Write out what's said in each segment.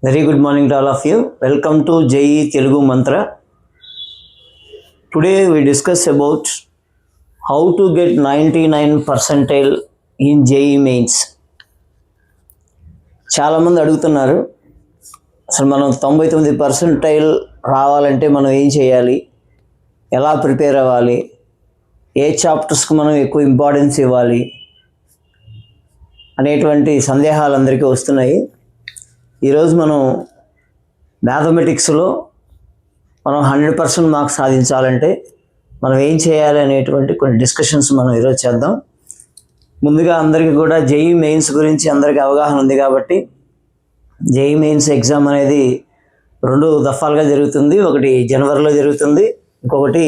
Very good morning to all of you. Welcome to JEE Telugu Mantra. Today we discuss about how to get 99 percentile in JEE Mains. చాలా మంది అడుగుతున్నారు, అసలు మనం 99 percentile రావాలంటే మనం ఏం చేయాలి, ఎలా ప్రిపేర్ అవ్వాలి, ఏ చాప్టర్స్కి మనం ఎక్కువ ఇంపార్టెన్స్ ఇవ్వాలి అనేటువంటి సందేహాలు అందరికీ వస్తున్నాయి. ఈరోజు మనం మ్యాథమెటిక్స్లో మనం 100% మార్క్స్ సాధించాలంటే మనం ఏం చేయాలి అనేటువంటి కొన్ని డిస్కషన్స్ మనం ఈరోజు చేద్దాం. ముందుగా అందరికీ కూడా జేఈ మెయిన్స్ గురించి అందరికీ అవగాహన ఉంది కాబట్టి జేఈ మెయిన్స్ ఎగ్జామ్ అనేది 2 దఫాలుగా జరుగుతుంది. ఒకటి జనవరిలో జరుగుతుంది, ఇంకొకటి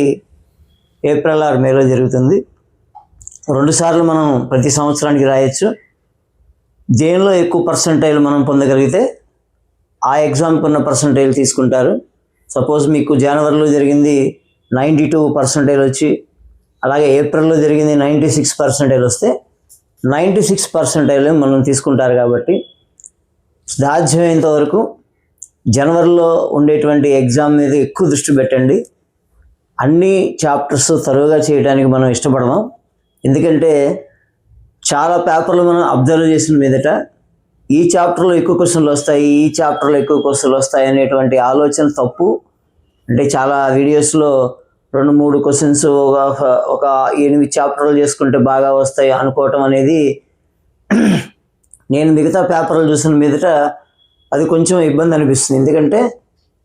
ఏప్రిల్ ఆర్ మేలో జరుగుతుంది. 2 సార్లు మనం ప్రతి సంవత్సరానికి రాయొచ్చు. దేనిలో ఎక్కువ పర్సెంటైల్ మనం పొందగలిగితే ఆ ఎగ్జామ్కి ఉన్న పర్సెంటైల్ తీసుకుంటారు. సపోజ్ మీకు జనవరిలో జరిగింది 92 పర్సెంటైల్ వచ్చి, అలాగే ఏప్రిల్లో జరిగింది 96 పర్సెంటైల్ వస్తే 96 పర్సెంటైల్ మనం తీసుకుంటారు. కాబట్టి సాధ్యమైనంత వరకు జనవరిలో ఉండేటువంటి ఎగ్జామ్ మీద ఎక్కువ దృష్టి పెట్టండి. అన్ని చాప్టర్స్ తరువుగా చేయడానికి మనం ఇష్టపడదాం. ఎందుకంటే చాలా పేపర్లు మనం అబ్జర్వ్ చేసిన మీదట ఈ చాప్టర్లో ఎక్కువ క్వశ్చన్లు వస్తాయి, ఈ చాప్టర్లో ఎక్కువ క్వశ్చన్లు వస్తాయి అనేటువంటి ఆలోచన తప్పు. అంటే చాలా వీడియోస్లో 2-3 క్వశ్చన్స్ ఒక 8 చాప్టర్లు చేసుకుంటే బాగా వస్తాయి అనుకోవటం అనేది నేను మిగతా పేపర్లు చూసిన మీదట అది కొంచెం ఇబ్బంది అనిపిస్తుంది. ఎందుకంటే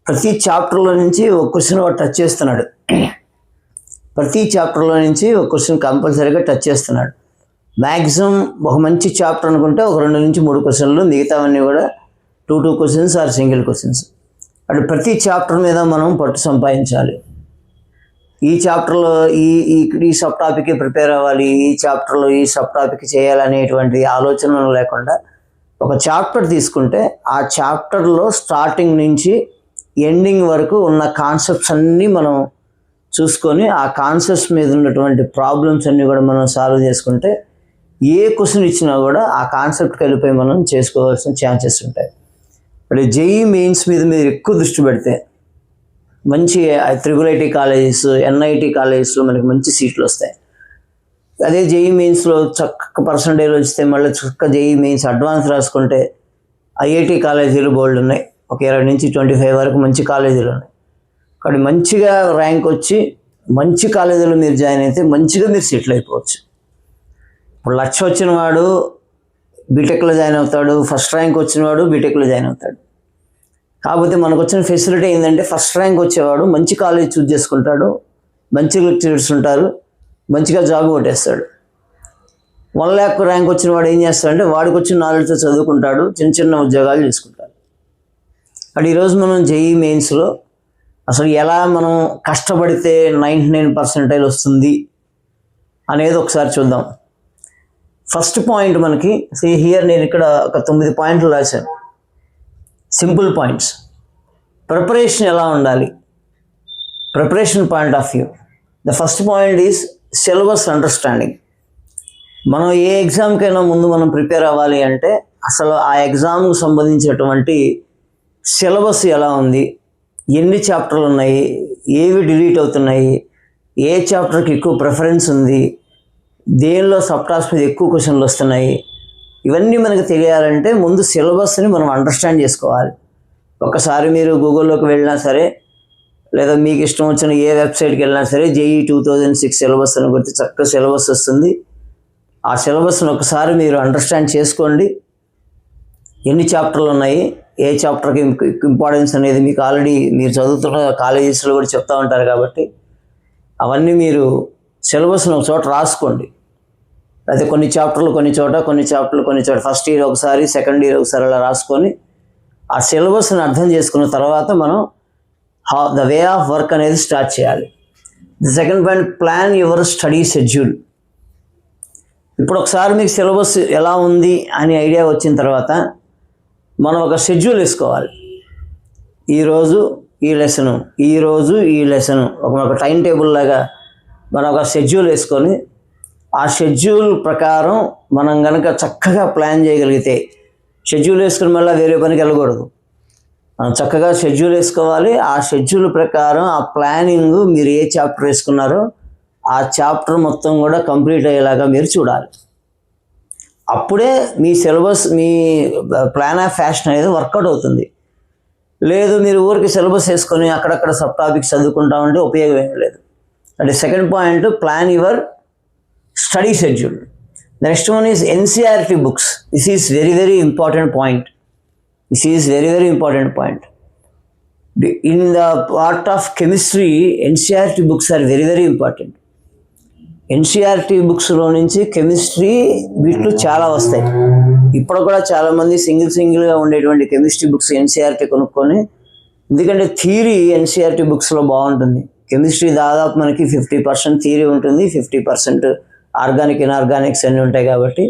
ప్రతి చాప్టర్లో నుంచి ఒక క్వశ్చన్ టచ్ చేస్తున్నాడు, ప్రతి చాప్టర్లో నుంచి ఒక క్వశ్చన్ కంపల్సరీగా టచ్ చేస్తున్నాడు. మ్యాక్సిమం ఒక మంచి చాప్టర్ అనుకుంటే ఒక 2-3 క్వశ్చన్లు, మిగతావన్నీ కూడా 2 క్వశ్చన్స్ ఆర్ సింగిల్ క్వశ్చన్స్. అంటే ప్రతి చాప్టర్ మీద మనం పట్టు సంపాదించాలి. ఈ చాప్టర్లో ఈ సబ్ టాపిక్కి ప్రిపేర్ అవ్వాలి, ఈ చాప్టర్లో ఈ సబ్ టాపిక్ చేయాలనేటువంటి ఆలోచన లేకుండా ఒక చాప్టర్ తీసుకుంటే ఆ చాప్టర్లో స్టార్టింగ్ నుంచి ఎండింగ్ వరకు ఉన్న కాన్సెప్ట్స్ అన్నీ మనం చూసుకొని ఆ కాన్సెప్ట్స్ మీద ఉన్నటువంటి ప్రాబ్లమ్స్ అన్నీ కూడా మనం సాల్వ్ చేసుకుంటే ఏ క్వశ్చన్ ఇచ్చినా కూడా ఆ కాన్సెప్ట్కి వెళ్ళిపోయి మనం చేసుకోవాల్సిన ఛాన్సెస్ ఉంటాయి. అంటే జేఈ మెయిన్స్ మీద మీరు ఎక్కువ దృష్టి పెడితే మంచి త్రిబుల్ కాలేజెస్, ఎన్ఐటి కాలేజెస్లో మనకి మంచి సీట్లు వస్తాయి. అదే జేఈ మెయిన్స్లో చక్క పర్సంటేజ్ వస్తే మళ్ళీ చక్క జేఈ మెయిన్స్ అడ్వాన్స్ రాసుకుంటే ఐఐటి కాలేజీలు బోల్డ్ ఉన్నాయి. ఒక 20 నుంచి 25 వరకు మంచి కాలేజీలు ఉన్నాయి. కాబట్టి మంచిగా ర్యాంక్ వచ్చి మంచి కాలేజీలో మీరు జాయిన్ అయితే మంచిగా మీరు సెటిల్ అయిపోవచ్చు. ఇప్పుడు 1,00,000 వచ్చిన వాడు బీటెక్లో జాయిన్ అవుతాడు, ఫస్ట్ ర్యాంక్ వచ్చిన వాడు బీటెక్లో జాయిన్ అవుతాడు. కాకపోతే మనకు వచ్చిన ఫెసిలిటీ ఏంటంటే ఫస్ట్ ర్యాంక్ వచ్చేవాడు మంచి కాలేజ్ చూస్ చేసుకుంటాడు, మంచి లెక్చరర్స్ ఉంటారు, మంచిగా జాబ్ కొట్టేస్తాడు. 1,00,000 ర్యాంక్ వచ్చిన వాడు ఏం చేస్తాడంటే వాడికి వచ్చిన నాలెడ్జ్తో చదువుకుంటాడు, చిన్న ఉద్యోగాలు చేసుకుంటాడు. అటు ఈరోజు మనం జేఈ మెయిన్స్లో అసలు ఎలా మనం కష్టపడితే 99 పర్సెంటైల్ వస్తుంది అనేది ఒకసారి చూద్దాం. ఫస్ట్ పాయింట్ మనకి హియర్ నేను ఇక్కడ ఒక 9 పాయింట్లు రాశాను, సింపుల్ పాయింట్స్. ప్రిపరేషన్ ఎలా ఉండాలి, preparation point of view. The first point is syllabus understanding. మనం ఏ ఎగ్జామ్కైనా ముందు మనం ప్రిపేర్ అవ్వాలి అంటే అసలు ఆ ఎగ్జామ్కి సంబంధించినటువంటి సిలబస్ ఎలా ఉంది, ఎన్ని చాప్టర్లు ఉన్నాయి, ఏవి డిలీట్ అవుతున్నాయి, ఏ చాప్టర్కి ఎక్కువ ప్రిఫరెన్స్ ఉంది, దేనిలో సబ్ టాపిక్స్ మీద ఎక్కువ క్వశ్చన్లు వస్తున్నాయి, ఇవన్నీ మనకు తెలియాలంటే ముందు సిలబస్ని మనం అండర్స్టాండ్ చేసుకోవాలి. ఒకసారి మీరు గూగుల్లోకి వెళ్ళినా సరే, లేదా మీకు ఇష్టం వచ్చిన ఏ వెబ్సైట్కి వెళ్ళినా సరే జేఈ 2006 సిలబస్ అని గుర్తు చక్కగా సిలబస్ వస్తుంది. ఆ సిలబస్ని ఒకసారి మీరు అండర్స్టాండ్ చేసుకోండి. ఎన్ని చాప్టర్లు ఉన్నాయి, ఏ చాప్టర్కి ఇంపార్టెన్స్ అనేది మీకు ఆల్రెడీ మీరు చదువుతున్న కాలేజెస్లో కూడా చెప్తూ ఉంటారు. కాబట్టి అవన్నీ మీరు సిలబస్ని ఒక చోట రాసుకోండి. అయితే కొన్ని చాప్టర్లు కొన్ని చోట ఫస్ట్ ఇయర్ ఒకసారి, సెకండ్ ఇయర్ ఒకసారి అలా రాసుకొని ఆ సిలబస్ని అర్థం చేసుకున్న తర్వాత మనం ద వే ఆఫ్ వర్క్ అనేది స్టార్ట్ చేయాలి. The second point, plan your study schedule. ఇప్పుడు ఒకసారి మీకు సిలబస్ ఎలా ఉంది అని ఐడియా వచ్చిన తర్వాత మనం ఒక షెడ్యూల్ వేసుకోవాలి. ఈరోజు ఈ లెసను ఒక టైం టేబుల్ లాగా మనం ఒక షెడ్యూల్ వేసుకొని ఆ షెడ్యూల్ ప్రకారం మనం కనుక చక్కగా ప్లాన్ చేయగలిగితే, షెడ్యూల్ వేసుకుని మళ్ళీ వేరే పనికి వెళ్ళకూడదు. చక్కగా షెడ్యూల్ వేసుకోవాలి. ఆ షెడ్యూల్ ప్రకారం ఆ ప్లానింగ్ మీరు ఏ చాప్టర్ వేసుకున్నారో ఆ చాప్టర్ మొత్తం కూడా కంప్లీట్ అయ్యేలాగా మీరు చూడాలి. అప్పుడే మీ సిలబస్, మీ ప్లాన్ ఆఫ్ ఫ్యాషన్ అనేది వర్కౌట్ అవుతుంది. లేదు మీరు ఊరికి సిలబస్ వేసుకొని అక్కడక్కడ సబ్ టాపిక్స్ చదువుకుంటా ఉంటే ఉపయోగం ఏం లేదు. అంటే second point, plan your study schedule. Next one is NCERT books. This is very very important point. This is very very important point. In the part of chemistry, NCERT books are very very important. NCERT బుక్స్లో నుంచి chemistry బిట్లు చాలా వస్తాయి. ఇప్పుడు కూడా చాలామంది సింగిల్గా ఉండేటువంటి కెమిస్ట్రీ బుక్స్ NCERT కొనుక్కొని, ఎందుకంటే థియరీ NCERT బుక్స్లో బాగుంటుంది. కెమిస్ట్రీ దాదాపు మనకి 50% థియరీ ఉంటుంది, 50% ఆర్గానిక్ ఇన్ఆర్గానిక్స్ అన్నీ ఉంటాయి. కాబట్టి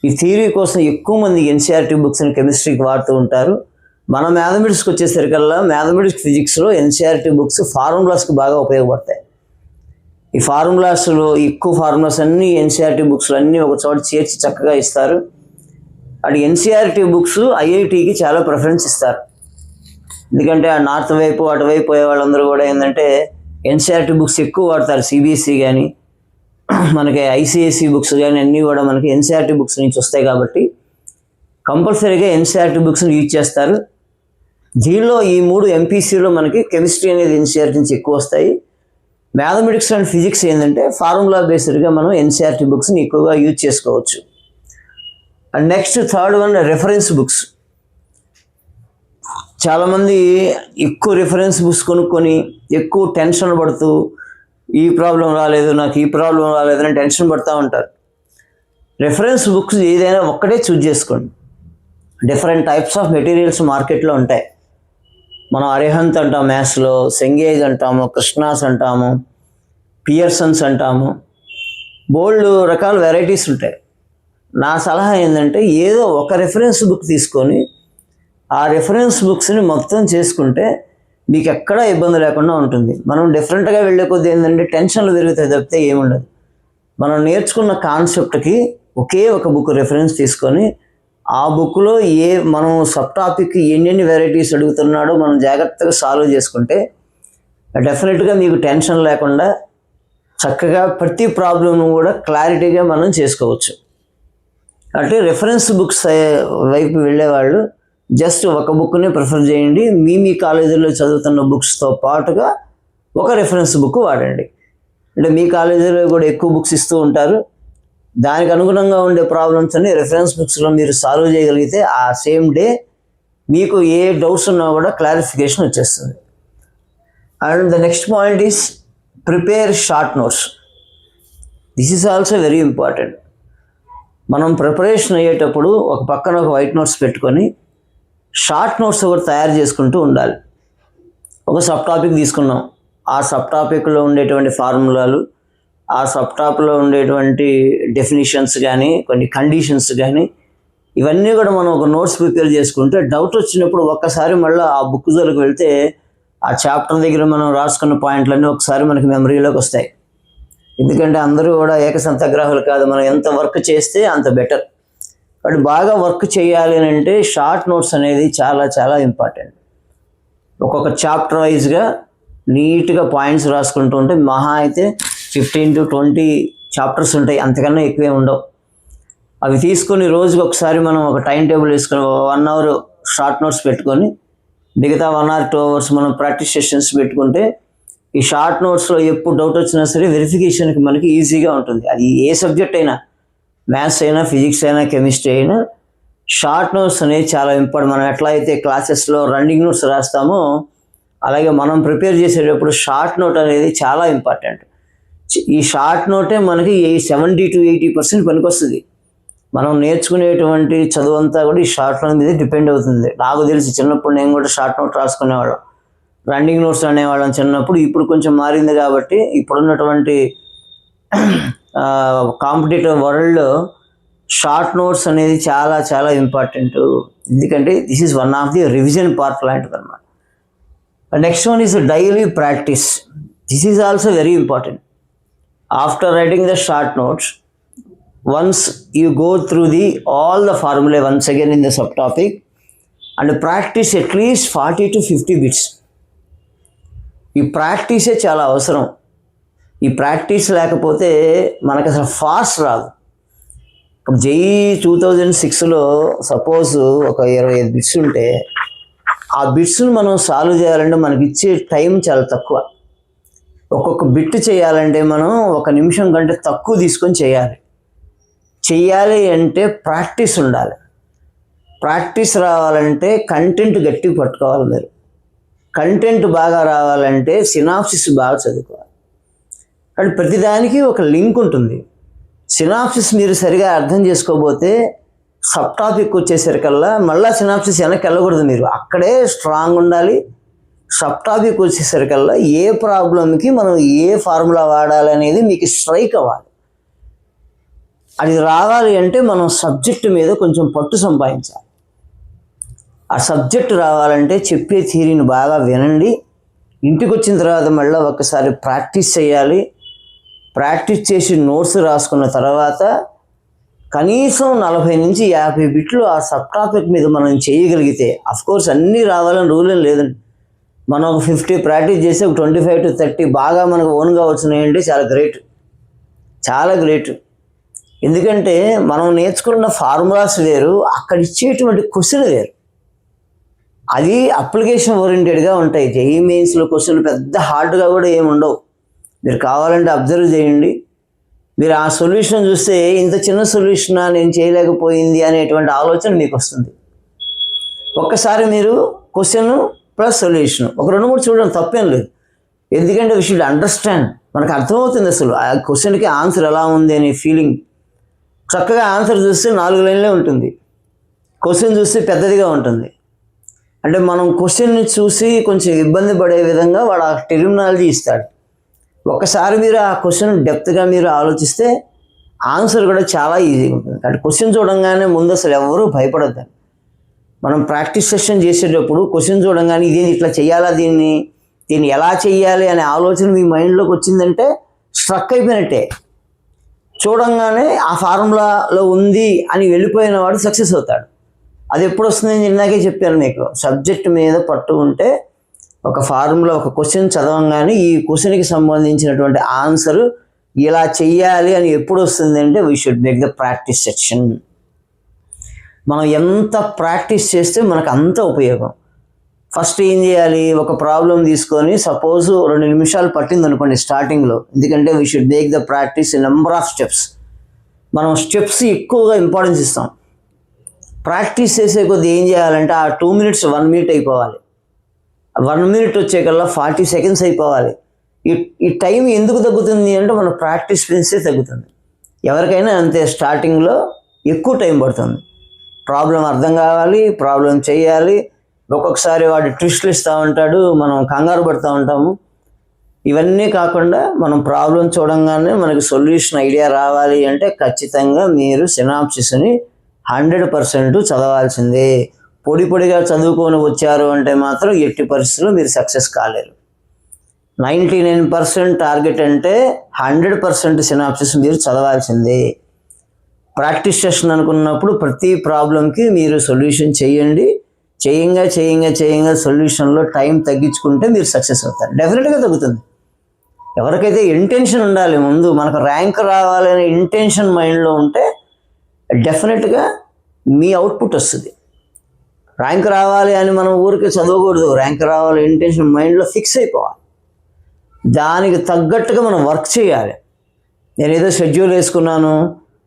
ఈ థియరీ కోసం ఎక్కువ మంది NCERT బుక్స్ని కెమిస్ట్రీకి వాడుతూ ఉంటారు. మన మ్యాథమెటిక్స్కి వచ్చేసరికల్లా మ్యాథమెటిక్స్ ఫిజిక్స్లో NCERT బుక్స్ ఫార్ములాస్కి బాగా ఉపయోగపడతాయి. ఈ ఫార్ములాస్లో ఎక్కువ ఫార్ములాస్ అన్నీ NCERT బుక్స్లో అన్నీ ఒక చోట చేర్చి చక్కగా ఇస్తారు. అటు NCERT బుక్స్ IITకి చాలా ప్రిఫరెన్స్ ఇస్తారు. ఎందుకంటే ఆ నార్త్ వైపు అటువైపు పోయే వాళ్ళందరూ కూడా ఏంటంటే NCERT బుక్స్ ఎక్కువ వాడతారు. CBSE కానీ మనకి ICSE బుక్స్ కానీ అన్నీ కూడా మనకి NCERT బుక్స్ నుంచి వస్తాయి. కాబట్టి కంపల్సరీగా NCERT బుక్స్ని యూజ్ చేస్తారు. దీనిలో ఈ 3 MPCలో మనకి కెమిస్ట్రీ అనేది NCERT నుంచి ఎక్కువ వస్తాయి. మ్యాథమెటిక్స్ అండ్ ఫిజిక్స్ ఏంటంటే ఫార్ములా బేస్డ్గా మనం NCERT బుక్స్ని ఎక్కువగా యూజ్ చేసుకోవచ్చు. And next third one, reference books. చాలామంది ఎక్కువ రెఫరెన్స్ బుక్స్ కొనుక్కొని ఎక్కువ టెన్షన్ పడుతూ ఈ ప్రాబ్లం రాలేదు, నాకు ఈ ప్రాబ్లం రాలేదు అని టెన్షన్ పడుతూ ఉంటారు. రెఫరెన్స్ బుక్స్ ఏదైనా ఒక్కటే చూజ్ చేసుకోండి. డిఫరెంట్ టైప్స్ ఆఫ్ మెటీరియల్స్ మార్కెట్లో ఉంటాయి. మనం అరిహంత్ అంటాం, మ్యాథ్స్లో సెంగేజ్ అంటాము, కృష్ణాస్ అంటాము, పియర్సన్స్ అంటాము, బోల్డ్ రకాల వెరైటీస్ ఉంటాయి. నా సలహా ఏంటంటే ఏదో ఒక రెఫరెన్స్ బుక్ తీసుకొని ఆ రెఫరెన్స్ బుక్స్ని మొత్తం చేసుకుంటే మీకు ఎక్కడా ఇబ్బంది లేకుండా ఉంటుంది. మనం డిఫరెంట్గా వెళ్ళే కొద్ది ఏంటంటే టెన్షన్లు పెరుగుతాయి తప్పితే ఏముండదు. మనం నేర్చుకున్న కాన్సెప్ట్కి ఒకే ఒక బుక్ రెఫరెన్స్ తీసుకొని ఆ బుక్లో మనం సబ్ టాపిక్ ఎన్ని వెరైటీస్ అడుగుతున్నాడో మనం జాగ్రత్తగా సాల్వ్ చేసుకుంటే డెఫినెట్గా మీకు టెన్షన్ లేకుండా చక్కగా ప్రతి ప్రాబ్లంను కూడా క్లారిటీగా మనం చేసుకోవచ్చు. అంటే రెఫరెన్స్ బుక్స్ వైపు వెళ్ళేవాళ్ళు జస్ట్ ఒక బుక్ని ప్రిఫర్ చేయండి. మీ కాలేజీలో చదువుతున్న బుక్స్తో పాటుగా ఒక రెఫరెన్స్ బుక్ వాడండి. అంటే మీ కాలేజీలో కూడా ఎక్కువ బుక్స్ ఇస్తూ ఉంటారు. దానికి అనుగుణంగా ఉండే ప్రాబ్లమ్స్ అన్ని రెఫరెన్స్ బుక్స్లో మీరు సాల్వ్ చేయగలిగితే ఆ సేమ్ డే మీకు ఏ డౌట్స్ ఉన్నా కూడా క్లారిఫికేషన్ వచ్చేస్తుంది. And the next point is prepare short notes. This is also very important. మనం ప్రిపరేషన్ అయ్యేటప్పుడు ఒక పక్కన ఒక వైట్ నోట్స్ పెట్టుకొని షార్ట్ నోట్స్ ఒకటి తయారు చేసుకుంటూ ఉండాలి. ఒక సబ్ టాపిక్ తీసుకున్నాం, ఆ సబ్ టాపిక్లో ఉండేటువంటి ఫార్ములాలు, ఆ సబ్ టాపిక్లో ఉండేటువంటి డెఫినిషన్స్ కానీ కొన్ని కండిషన్స్ కానీ ఇవన్నీ కూడా మనం ఒక నోట్స్ ప్రిపేర్ చేసుకుంటే డౌట్ వచ్చినప్పుడు ఒక్కసారి మళ్ళీ ఆ బుక్ జోలికి వెళ్తే ఆ చాప్టర్ దగ్గర మనం రాసుకున్న పాయింట్లన్నీ ఒకసారి మనకి మెమరీలోకి వస్తాయి. ఎందుకంటే అందరూ కూడా ఏకసంతగ్రాహులు కాదు, మనం ఎంత వర్క్ చేస్తే అంత బెటర్. బట్ బాగా వర్క్ చేయాలి అని అంటే షార్ట్ నోట్స్ అనేది చాలా చాలా ఇంపార్టెంట్. ఒక్కొక్క చాప్టర్ వైజ్గా నీట్గా పాయింట్స్ రాసుకుంటూ ఉంటే మహా అయితే 15 to 20 చాప్టర్స్ ఉంటాయి, అంతకన్నా ఎక్కువే ఉండవు. అవి తీసుకొని రోజుకి ఒకసారి మనం ఒక టైం టేబుల్ వేసుకొని 1 hour షార్ట్ నోట్స్ పెట్టుకొని మిగతా 1 or 2 hours మనం ప్రాక్టీస్ సెషన్స్ పెట్టుకుంటే ఈ షార్ట్ నోట్స్లో ఎప్పుడు డౌట్ వచ్చినా సరే వెరిఫికేషన్కి మనకి ఈజీగా ఉంటుంది. అది ఏ సబ్జెక్ట్ అయినా, మ్యాథ్స్ అయినా, ఫిజిక్స్ అయినా, కెమిస్ట్రీ అయినా షార్ట్ నోట్స్ అనేది చాలా ఇంపార్టెంట్. మనం ఎట్లా అయితే క్లాసెస్లో రన్నింగ్ నోట్స్ రాస్తామో అలాగే మనం ప్రిపేర్ చేసేటప్పుడు షార్ట్ నోట్ అనేది చాలా ఇంపార్టెంట్. ఈ షార్ట్ నోటే మనకి 70 to 80% పనికొస్తుంది. మనం నేర్చుకునేటువంటి చదువు అంతా కూడా ఈ షార్ట్ నోట్ మీద డిపెండ్ అవుతుంది. నాకు తెలిసి చిన్నప్పుడు నేను కూడా షార్ట్ నోట్ రాసుకునేవాళ్ళం, రన్నింగ్ నోట్స్ అనేవాళ్ళం చిన్నప్పుడు. ఇప్పుడు కొంచెం మారింది కాబట్టి ఇప్పుడున్నటువంటి కాంపిటేటివ్ వరల్డ్లో షార్ట్ నోట్స్ అనేది చాలా చాలా ఇంపార్టెంట్. ఎందుకంటే this is one of the revision part లాంటిది అనమాట. Next one is daily practice. This is also very important. After writing the short notes, once you go through all the formulae once again in the subtopic and practice at least 40 to 50 bits. ఈ ప్రాక్టీసే చాలా అవసరం. ఈ practice లేకపోతే మనకు అసలు fast రాదు. ఇప్పుడు JEE 2006లో suppose ఒక 25 బిట్స్ ఉంటే ఆ బిట్స్ని మనం సాల్వ్ చేయాలంటే మనకి ఇచ్చే టైం చాలా తక్కువ. ఒక్కొక్క బిట్ చేయాలంటే మనం 1 నిమిషం కంటే తక్కువ తీసుకొని చేయాలి అంటే ప్రాక్టీస్ ఉండాలి. ప్రాక్టీస్ రావాలంటే కంటెంట్ గట్టిగా పట్టుకోవాలి. మీరు కంటెంట్ బాగా రావాలంటే సినాప్సిస్ బాగా చదువుకోవాలి. అంటే ప్రతిదానికి ఒక లింక్ ఉంటుంది. సినాప్సిస్ మీరు సరిగా అర్థం చేసుకోకపోతే సబ్ టాపిక్ వచ్చేసరికల్లా మళ్ళీ సినాప్సిస్ వెనక్కి వెళ్ళకూడదు. మీరు అక్కడే స్ట్రాంగ్ ఉండాలి. సబ్ టాపిక్ వచ్చేసరికల్లా ఏ ప్రాబ్లంకి మనం ఏ ఫార్ములా వాడాలి అనేది మీకు స్ట్రైక్ అవ్వాలి. అది రావాలి అంటే మనం సబ్జెక్టు మీద కొంచెం పట్టు సంపాదించాలి. ఆ సబ్జెక్ట్ రావాలంటే చెప్పే థియరీని బాగా వినండి. ఇంటికి వచ్చిన తర్వాత మళ్ళీ ఒకసారి ప్రాక్టీస్ చేయాలి. ప్రాక్టీస్ చేసి నోట్స్ రాసుకున్న తర్వాత కనీసం 40 నుంచి 50 బిట్లు ఆ సబ్ టాపిక్ మీద మనం చేయగలిగితే, అఫ్కోర్స్ అన్నీ రావాలని రూల్ ఏం లేదండి. మనం ఒక 50 ప్రాక్టీస్ చేసి ఒక 25 to 30 బాగా మనకు ఓన్గా వచ్చినాయంటే చాలా గ్రేట్. ఎందుకంటే మనం నేర్చుకున్న ఫార్ములాస్ వేరు, అక్కడ ఇచ్చేటువంటి క్వశ్చన్ వేరు. అది అప్లికేషన్ ఓరియంటెడ్గా ఉంటాయి. జేఈ మెయిన్స్లో క్వశ్చన్లు పెద్ద హార్డ్గా కూడా ఏమి ఉండవు. మీరు కావాలంటే అబ్జర్వ్ చేయండి. మీరు ఆ సొల్యూషన్ చూస్తే ఇంత చిన్న సొల్యూషనా నేను చేయలేకపోయింది అనేటువంటి ఆలోచన మీకు వస్తుంది. ఒక్కసారి మీరు క్వశ్చన్ ప్లస్ సొల్యూషన్ ఒక 2-3 చూడడం తప్పేం లేదు. ఎందుకంటే వీ షుడ్ అండర్స్టాండ్. మనకు అర్థమవుతుంది అసలు ఆ క్వశ్చన్కి ఆన్సర్ ఎలా ఉంది అనే ఫీలింగ్. చక్కగా ఆన్సర్ చూస్తే 4 లైన్లే ఉంటుంది, క్వశ్చన్ చూస్తే పెద్దదిగా ఉంటుంది. అంటే మనం క్వశ్చన్ని చూసి కొంచెం ఇబ్బంది పడే విధంగా వాడు ఆ టెర్మినాలజీ ఇస్తాడు. ఒకసారి మీరు ఆ క్వశ్చన్ డెప్త్గా మీరు ఆలోచిస్తే ఆన్సర్ కూడా చాలా ఈజీగా ఉంటుంది. అంటే క్వశ్చన్ చూడంగానే ముందు అసలు ఎవరూ భయపడద్దండి. మనం ప్రాక్టీస్ సెషన్ చేసేటప్పుడు క్వశ్చన్ చూడంగానే ఇదేంటి ఇట్లా చేయాలా, దీన్ని ఎలా చేయాలి అనే ఆలోచన మీ మైండ్లోకి వచ్చిందంటే స్ట్రక్ అయిపోయినట్టే. చూడంగానే ఆ ఫార్ములాలో ఉంది అని వెళ్ళిపోయిన వాడు సక్సెస్ అవుతాడు. అది ఎప్పుడు వస్తుందని ఇందాకే చెప్పాను మీకు. సబ్జెక్ట్ మీద పట్టు ఉంటే ఒక ఫార్ములా ఒక క్వశ్చన్ చదవంగానే ఈ క్వశ్చన్కి సంబంధించినటువంటి ఆన్సర్ ఇలా చెయ్యాలి అని ఎప్పుడు వస్తుంది అంటే we should make the practice section. మనం ఎంత ప్రాక్టీస్ చేస్తే మనకు అంత ఉపయోగం. ఫస్ట్ ఏం చేయాలి, ఒక ప్రాబ్లం తీసుకొని సపోజ్ 2 నిమిషాలు పట్టింది అనుకోండి స్టార్టింగ్లో. ఎందుకంటే we should make the practice number of steps. మనం స్టెప్స్ ఎక్కువగా ఇంపార్టెన్స్ ఇస్తాం. ప్రాక్టీస్ చేసే కొద్ది ఏం చేయాలంటే ఆ 2 minutes 1 minute అయిపోవాలి. 1 minute వచ్చేకల్లా 40 seconds అయిపోవాలి. ఈ టైం ఎందుకు తగ్గుతుంది అంటే మన ప్రాక్టీస్ పెంచితే తగ్గుతుంది. ఎవరికైనా అంతే, స్టార్టింగ్లో ఎక్కువ టైం పడుతుంది. ప్రాబ్లం అర్థం కావాలి, ప్రాబ్లం చేయాలి. ఒక్కొక్కసారి వాడు ట్విస్ట్లు ఇస్తూ ఉంటాడు, మనం కంగారు పడుతూ ఉంటాము. ఇవన్నీ కాకుండా మనం ప్రాబ్లం చూడంగానే మనకి సొల్యూషన్ ఐడియా రావాలి అంటే ఖచ్చితంగా మీరు సినాప్సిస్ని 100% చదవాల్సిందే. పొడిగా చదువుకొని వచ్చారు అంటే మాత్రం ఎట్టి పరిస్థితుల్లో మీరు సక్సెస్ కాలేరు. 99% టార్గెట్ అంటే 100% సినాప్సిస్ మీరు చదవాల్సిందే. ప్రాక్టీస్ సెషన్ అనుకున్నప్పుడు ప్రతి ప్రాబ్లంకి మీరు సొల్యూషన్ చేయండి. చేయంగా సొల్యూషన్లో టైం తగ్గించుకుంటే మీరు సక్సెస్ అవుతారు. డెఫినెట్గా తగ్గుతుంది. ఎవరికైతే ఇంటెన్షన్ ఉండాలి, ముందు మనకు ర్యాంక్ రావాలనే ఇంటెన్షన్ మైండ్లో ఉంటే డెఫినెట్గా మీ అవుట్పుట్ వస్తుంది. ర్యాంక్ రావాలి అని మనం ఊరికి చదవకూడదు. ర్యాంక్ రావాలి ఇంటెన్షన్ మైండ్లో ఫిక్స్ అయిపోవాలి. దానికి తగ్గట్టుగా మనం వర్క్ చేయాలి. నేను ఏదో షెడ్యూల్ వేసుకున్నాను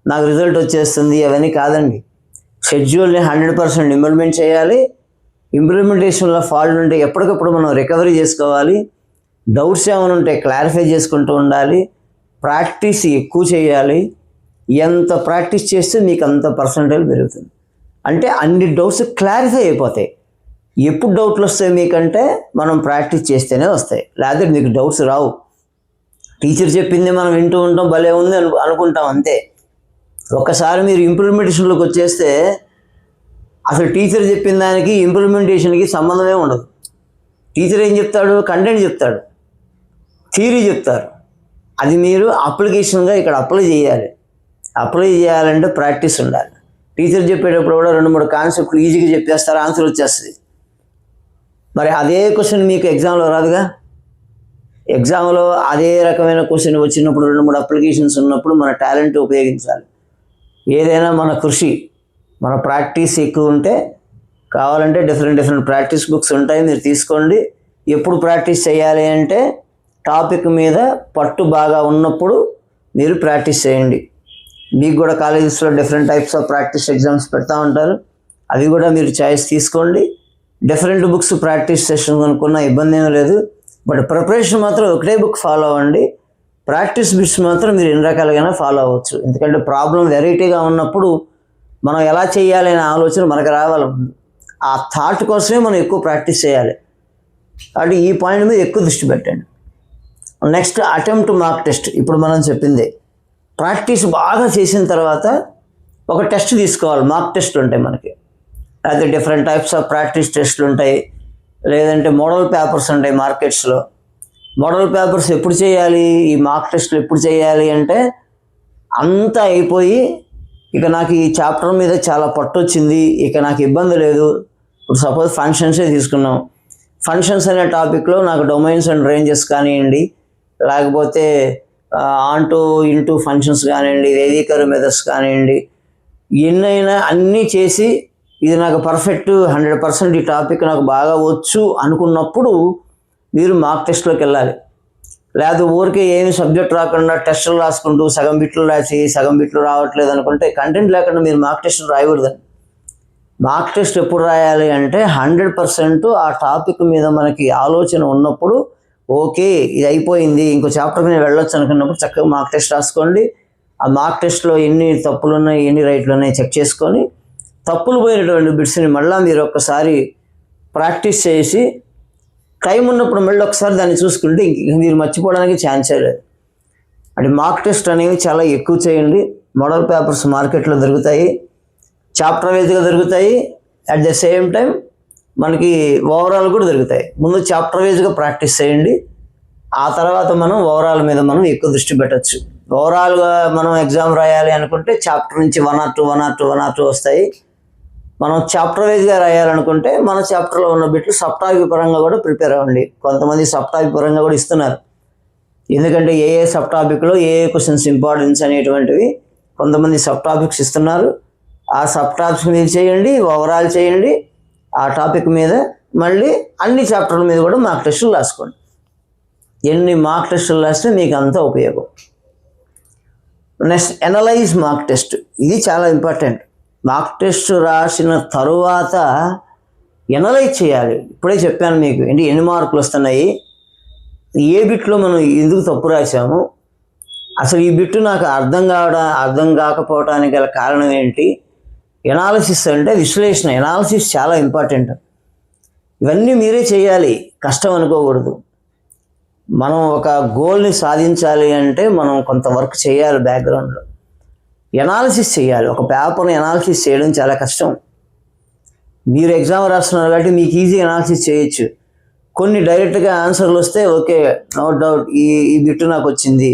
నాకు రిజల్ట్ వచ్చేస్తుంది అవన్నీ కాదండి. షెడ్యూల్ని 100% ఇంప్లిమెంట్ చేయాలి. ఇంప్లిమెంటేషన్లో ఫాల్ట్ ఉంటే ఎప్పటికప్పుడు మనం రికవరీ చేసుకోవాలి. డౌట్స్ ఏమైనా ఉంటే క్లారిఫై చేసుకుంటూ ఉండాలి. ప్రాక్టీస్ ఎక్కువ చేయాలి. ఎంత ప్రాక్టీస్ చేస్తే మీకు అంత పర్సంటేజ్ పెరుగుతుంది. అంటే అన్ని డౌట్స్ క్లారిఫై అయిపోతాయి. ఎప్పుడు డౌట్లు వస్తాయి మీకంటే మనం ప్రాక్టీస్ చేస్తేనే వస్తాయి, లేకపోతే మీకు డౌట్స్ రావు. టీచర్ చెప్పింది మనం వింటూ ఉంటాం, భలే ఉంది అనుకుంటాం అంతే. ఒక్కసారి మీరు ఇంప్లిమెంటేషన్లోకి వచ్చేస్తే అసలు టీచర్ చెప్పిన దానికి ఇంప్లిమెంటేషన్కి సంబంధమే ఉండదు. టీచర్ ఏం చెప్తాడు, కంటెంట్ చెప్తాడు, థియరీ చెప్తారు. అది మీరు అప్లికేషన్గా ఇక్కడ అప్లై చేయాలి. అప్లై చేయాలంటే ప్రాక్టీస్ ఉండాలి. టీచర్ చెప్పేటప్పుడు కూడా 2-3 కాన్సెప్ట్లు ఈజీగా చెప్పేస్తారు, ఆన్సర్ వచ్చేస్తుంది. మరి అదే క్వశ్చన్ మీకు ఎగ్జామ్లో రాదుగా. ఎగ్జామ్లో అదే రకమైన క్వశ్చన్ వచ్చినప్పుడు 2-3 అప్లికేషన్స్ ఉన్నప్పుడు మన టాలెంట్ ఉపయోగించాలి. ఏదైనా మన కృషి, మన ప్రాక్టీస్ ఎక్కువ ఉంటే కావాలంటే డిఫరెంట్ ప్రాక్టీస్ బుక్స్ ఉంటాయి, మీరు తీసుకోండి. ఎప్పుడు ప్రాక్టీస్ చేయాలి అంటే టాపిక్ మీద పట్టు బాగా ఉన్నప్పుడు మీరు ప్రాక్టీస్ చేయండి. మీకు కూడా కాలేజెస్లో different types of practice exams పెడతా ఉంటారు, అవి కూడా మీరు చాయిస్ తీసుకోండి. డిఫరెంట్ బుక్స్ ప్రాక్టీస్ సెషన్ కొనుక్కున్న ఇబ్బంది ఏమీ లేదు. బట్ ప్రిపరేషన్ మాత్రం ఒకటే బుక్ ఫాలో అవ్వండి. ప్రాక్టీస్ బిట్స్ మాత్రం మీరు ఎన్ని రకాలుగా ఫాలో అవ్వచ్చు. ఎందుకంటే ప్రాబ్లం వెరైటీగా ఉన్నప్పుడు మనం ఎలా చేయాలి అనే ఆలోచన మనకు రావాలి. ఆ థాట్ కోసమే మనం ఎక్కువ ప్రాక్టీస్ చేయాలి. కాబట్టి ఈ పాయింట్ మీద ఎక్కువ దృష్టి పెట్టండి. Next attempt mark test. ఇప్పుడు మనం చెప్పింది ప్రాక్టీస్ బాగా చేసిన తర్వాత ఒక టెస్ట్ తీసుకోవాలి. మార్క్ టెస్ట్లు ఉంటాయి మనకి, అయితే డిఫరెంట్ టైప్స్ ఆఫ్ ప్రాక్టీస్ టెస్ట్లు ఉంటాయి, లేదంటే మోడల్ పేపర్స్ ఉంటాయి మార్కెట్స్లో. మోడల్ పేపర్స్ ఎప్పుడు చేయాలి, ఈ మార్క్ టెస్ట్లు ఎప్పుడు చేయాలి అంటే అంతా అయిపోయి ఇక నాకు ఈ చాప్టర్ మీద చాలా పట్టు వచ్చింది, ఇక నాకు ఇబ్బంది లేదు. ఇప్పుడు సపోజ్ ఫంక్షన్సే తీసుకున్నాం. ఫంక్షన్స్ అనే టాపిక్లో నాకు డొమైన్స్ అండ్ రేంజెస్ కానివ్వండి, లేకపోతే ఆన్టు ఇంటూ ఫంక్షన్స్ కానివ్వండి, వేదికర మెథడ్స్ కానివ్వండి, ఎన్నైనా అన్నీ చేసి ఇది నాకు పర్ఫెక్ట్ 100% ఈ టాపిక్ నాకు బాగా వచ్చు అనుకున్నప్పుడు మీరు మార్క్ టెస్ట్లోకి వెళ్ళాలి. లేదా ఊరికే ఏమి సబ్జెక్ట్ రాకుండా టెస్టులు రాసుకుంటూ సగం బిట్లు రాసి సగం బిట్లు రావట్లేదు అనుకుంటే కంటెంట్ లేకుండా మీరు మార్క్ టెస్టులు రాయకూడదండి. మార్క్ టెస్ట్ ఎప్పుడు రాయాలి అంటే 100% ఆ టాపిక్ మీద మనకి ఆలోచన ఉన్నప్పుడు, ఓకే ఇది అయిపోయింది ఇంకో చాప్టర్ మీద వెళ్ళొచ్చు అనుకున్నప్పుడు చక్కగా మార్క్ టెస్ట్ రాసుకోండి. ఆ మార్క్ టెస్ట్లో ఎన్ని తప్పులు ఉన్నాయి ఎన్ని రైట్లు ఉన్నాయి చెక్ చేసుకొని తప్పులు పోయినటువంటి బిట్స్ని మళ్ళీ మీరు ఒక్కసారి ప్రాక్టీస్ చేసి టైం ఉన్నప్పుడు మళ్ళీ ఒకసారి దాన్ని చూసుకుంటే ఇంక మీరు మర్చిపోవడానికి ఛాన్సే లేదు. అంటే మార్క్ టెస్ట్ అనేవి చాలా ఎక్కువ చేయండి. మోడల్ పేపర్స్ మార్కెట్లో దొరుకుతాయి, చాప్టర్ వైజ్గా దొరుకుతాయి, అట్ ద సేమ్ టైం మనకి ఓవరాల్ కూడా దొరుకుతాయి. ముందు చాప్టర్ వైజ్గా ప్రాక్టీస్ చేయండి, ఆ తర్వాత మనం ఓవరాల్ మీద మనం ఎక్కువ దృష్టి పెట్టచ్చు. ఓవరాల్గా మనం ఎగ్జామ్ రాయాలి అనుకుంటే చాప్టర్ నుంచి 1 or 2 వస్తాయి. మనం చాప్టర్ వైజ్గా రాయాలనుకుంటే మన చాప్టర్లో ఉన్న బిట్లు సబ్ టాపిక్ పరంగా కూడా ప్రిపేర్ అవ్వండి. కొంతమంది సబ్ టాపిక్ పరంగా కూడా ఇస్తున్నారు, ఎందుకంటే ఏ సబ్ టాపిక్లో ఏ క్వశ్చన్స్ ఇంపార్టెన్స్ అనేటువంటివి కొంతమంది సబ్ టాపిక్స్ ఇస్తున్నారు. ఆ సబ్ టాపిక్స్ మీద చేయండి, ఓవరాల్ చేయండి. ఆ టాపిక్ మీద మళ్ళీ అన్ని చాప్టర్ల మీద కూడా మార్క్ టెస్టులు రాసుకోండి. ఎన్ని మార్క్ టెస్టులు రాస్తే మీకు అంత ఉపయోగం. Next analyse mark test. ఇది చాలా ఇంపార్టెంట్. మార్క్ టెస్ట్ రాసిన తరువాత ఎనలైజ్ చేయాలి. ఇప్పుడే చెప్పాను మీకు ఎన్ని మార్కులు వస్తున్నాయి, ఏ బిట్లో మనం ఎందుకు తప్పు రాసాము, అసలు ఈ బిట్టు నాకు అర్థం కాకపోవడానికి గల కారణం ఏంటి. ఎనాలిసిస్ అంటే విశ్లేషణ, ఎనాలిసిస్ చాలా ఇంపార్టెంట్. ఇవన్నీ మీరే చేయాలి, కష్టం అనుకోకూడదు. మనం ఒక గోల్ని సాధించాలి అంటే మనం కొంత వర్క్ చేయాలి, బ్యాక్గ్రౌండ్లో ఎనాలిసిస్ చేయాలి. ఒక పేపర్ని ఎనాలిసిస్ చేయడం చాలా కష్టం. మీరు ఎగ్జామ్ రాస్తున్నారు కాబట్టి మీకు ఈజీ ఎనాలిసిస్ చేయొచ్చు. కొన్ని డైరెక్ట్గా ఆన్సర్లు వస్తే ఓకే, నో డౌట్ ఈ బిట్టు నాకు వచ్చింది,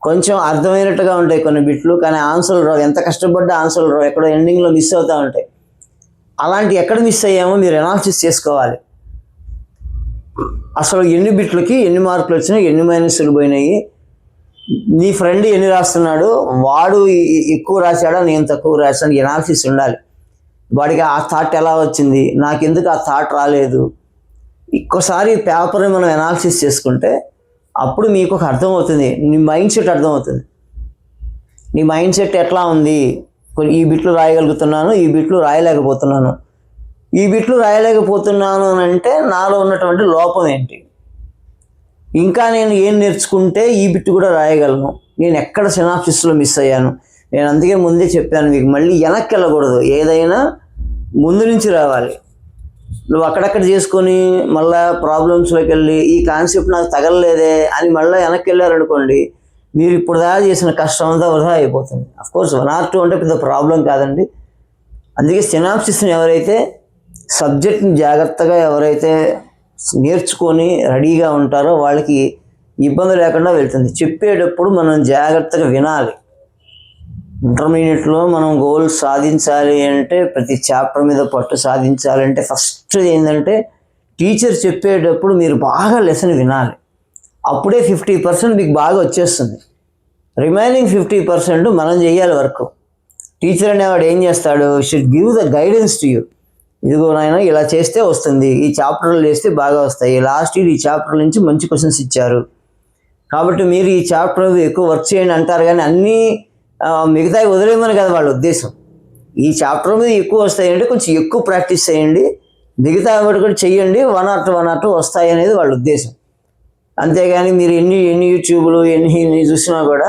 కొంచెం అర్థమైనట్టుగా ఉంటాయి కొన్ని బిట్లు, కానీ ఆన్సర్లు రావు. ఎంత కష్టపడ్డా ఆన్సర్లు రావు, ఎక్కడో ఎండింగ్లో మిస్ అవుతూ ఉంటాయి. అలాంటి ఎక్కడ మిస్ అయ్యామో మీరు ఎనాలిసిస్ చేసుకోవాలి. అసలు ఎన్ని బిట్లకి ఎన్ని మార్కులు వచ్చినాయి, ఎన్ని మైనస్లు పోయినాయి, నీ ఫ్రెండ్ ఎన్ని రాస్తున్నాడు, వాడు ఎక్కువ రాశాడా నేను తక్కువ రాశాను, ఎనాలిసిస్ ఉండాలి. వాడికి ఆ థాట్ ఎలా వచ్చింది, నాకెందుకు ఆ థాట్ రాలేదు. ఒక్కసారి పేపర్ని మనం ఎనాలిసిస్ చేసుకుంటే అప్పుడు మీకు ఒక అర్థమవుతుంది, నీ మైండ్ సెట్ అర్థమవుతుంది. నీ మైండ్ సెట్ ఎట్లా ఉంది, ఈ బిట్లు రాయగలుగుతున్నాను, ఈ బిట్లు రాయలేకపోతున్నాను. ఈ బిట్లు రాయలేకపోతున్నాను అని అంటే నాలో ఉన్నటువంటి లోపం ఏంటి, ఇంకా నేను ఏం నేర్చుకుంటే ఈ బిట్టు కూడా రాయగలను, నేను ఎక్కడ సినాప్సిస్లో మిస్ అయ్యాను. నేను అందుకే ముందే చెప్పాను మీకు, మళ్ళీ వెనక్కి వెళ్ళకూడదు, ఏదైనా ముందు నుంచి రావాలి. నువ్వు అక్కడక్కడ చేసుకొని మళ్ళీ ప్రాబ్లమ్స్లోకి వెళ్ళి ఈ కాన్సెప్ట్ నాకు తగలలేదే అని మళ్ళీ వెనక్కి వెళ్ళారనుకోండి, మీరు ఇప్పుడు దాకా చేసిన కష్టం అంతా వృధా అయిపోతుంది. అఫ్కోర్స్ 1 or 2 అంటే పెద్ద ప్రాబ్లం కాదండి. అందుకే సినాప్సిస్ని ఎవరైతే సబ్జెక్ట్ని జాగ్రత్తగా ఎవరైతే నేర్చుకొని రెడీగా ఉంటారో వాళ్ళకి ఇబ్బంది లేకుండా వెళ్తుంది. చెప్పేటప్పుడు మనం జాగ్రత్తగా వినాలి. ఇంటర్మీడియట్లో మనం గోల్ సాధించాలి అంటే, ప్రతి చాప్టర్ మీద పట్టు సాధించాలంటే ఫస్ట్ ఏంటంటే టీచర్ చెప్పేటప్పుడు మీరు బాగా లెసన్ వినాలి. అప్పుడే 50% మీకు బాగా వచ్చేస్తుంది. రిమైనింగ్ 50% మనం చేయాలి వర్క్. టీచర్ అనేవాడు ఏం చేస్తాడు, should give the guidance to you. ఇదిగో నాయన ఇలా చేస్తే వస్తుంది, ఈ చాప్టర్లు చేస్తే బాగా వస్తాయి, లాస్ట్ ఇయర్ ఈ చాప్టర్ నుంచి మంచి క్వశ్చన్స్ ఇచ్చారు కాబట్టి మీరు ఈ చాప్టర్ ఎక్కువ వర్క్ చేయండి అంటారు. కానీ అన్నీ మిగతావి వదిలేయమని కదా వాళ్ళ ఉద్దేశం. ఈ చాప్టర్ మీద ఎక్కువ వస్తాయంటే కొంచెం ఎక్కువ ప్రాక్టీస్ చేయండి, మిగతా వాటి కూడా చెయ్యండి, 1 or 2 వస్తాయి అనేది వాళ్ళ ఉద్దేశం. అంతేగాని మీరు ఎన్ని యూట్యూబ్లు ఎన్ని చూసినా కూడా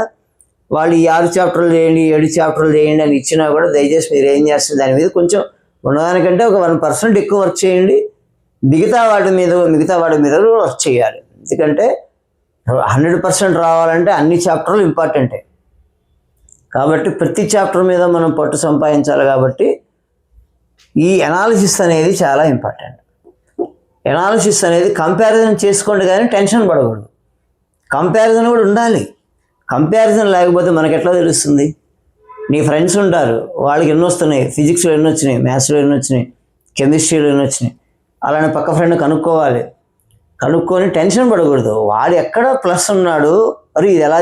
వాళ్ళు ఈ 6 చాప్టర్లు చేయండి 7 చాప్టర్లు చేయండి అని ఇచ్చినా కూడా దయచేసి మీరు ఏం చేస్తారు, దాని మీద కొంచెం ఉన్నదానికంటే ఒక 1% ఎక్కువ వర్క్ చేయండి, మిగతా వాటి మీద వర్క్ చేయాలి. ఎందుకంటే 100% రావాలంటే అన్ని చాప్టర్లు ఇంపార్టెంటే. కాబట్టి ప్రతి చాప్టర్ మీద మనం పట్టు సంపాదించాలి. కాబట్టి ఈ అనాలిసిస్ అనేది చాలా ఇంపార్టెంట్. అనాలిసిస్ అనేది కంపారిజన్ చేసుకోండి కానీ టెన్షన్ పడకూడదు. కంపారిజన్ కూడా ఉండాలి. కంపారిజన్ లేకపోతే మనకు ఎట్లా తెలుస్తుంది? నీ ఫ్రెండ్స్ ఉంటారు, వాళ్ళకి ఎన్ని వస్తున్నాయి, ఫిజిక్స్లో ఎన్ని వచ్చినాయి, మ్యాథ్స్లో ఎన్ని వచ్చినాయి, కెమిస్ట్రీలో ఎన్ని వచ్చినాయి, అలానే పక్క ఫ్రెండ్ కనుక్కోవాలి. కనుక్కొని టెన్షన్ పడకూడదు. వాడు ఎక్కడ ప్లస్ ఉన్నాడు, మరి ఇది ఎలా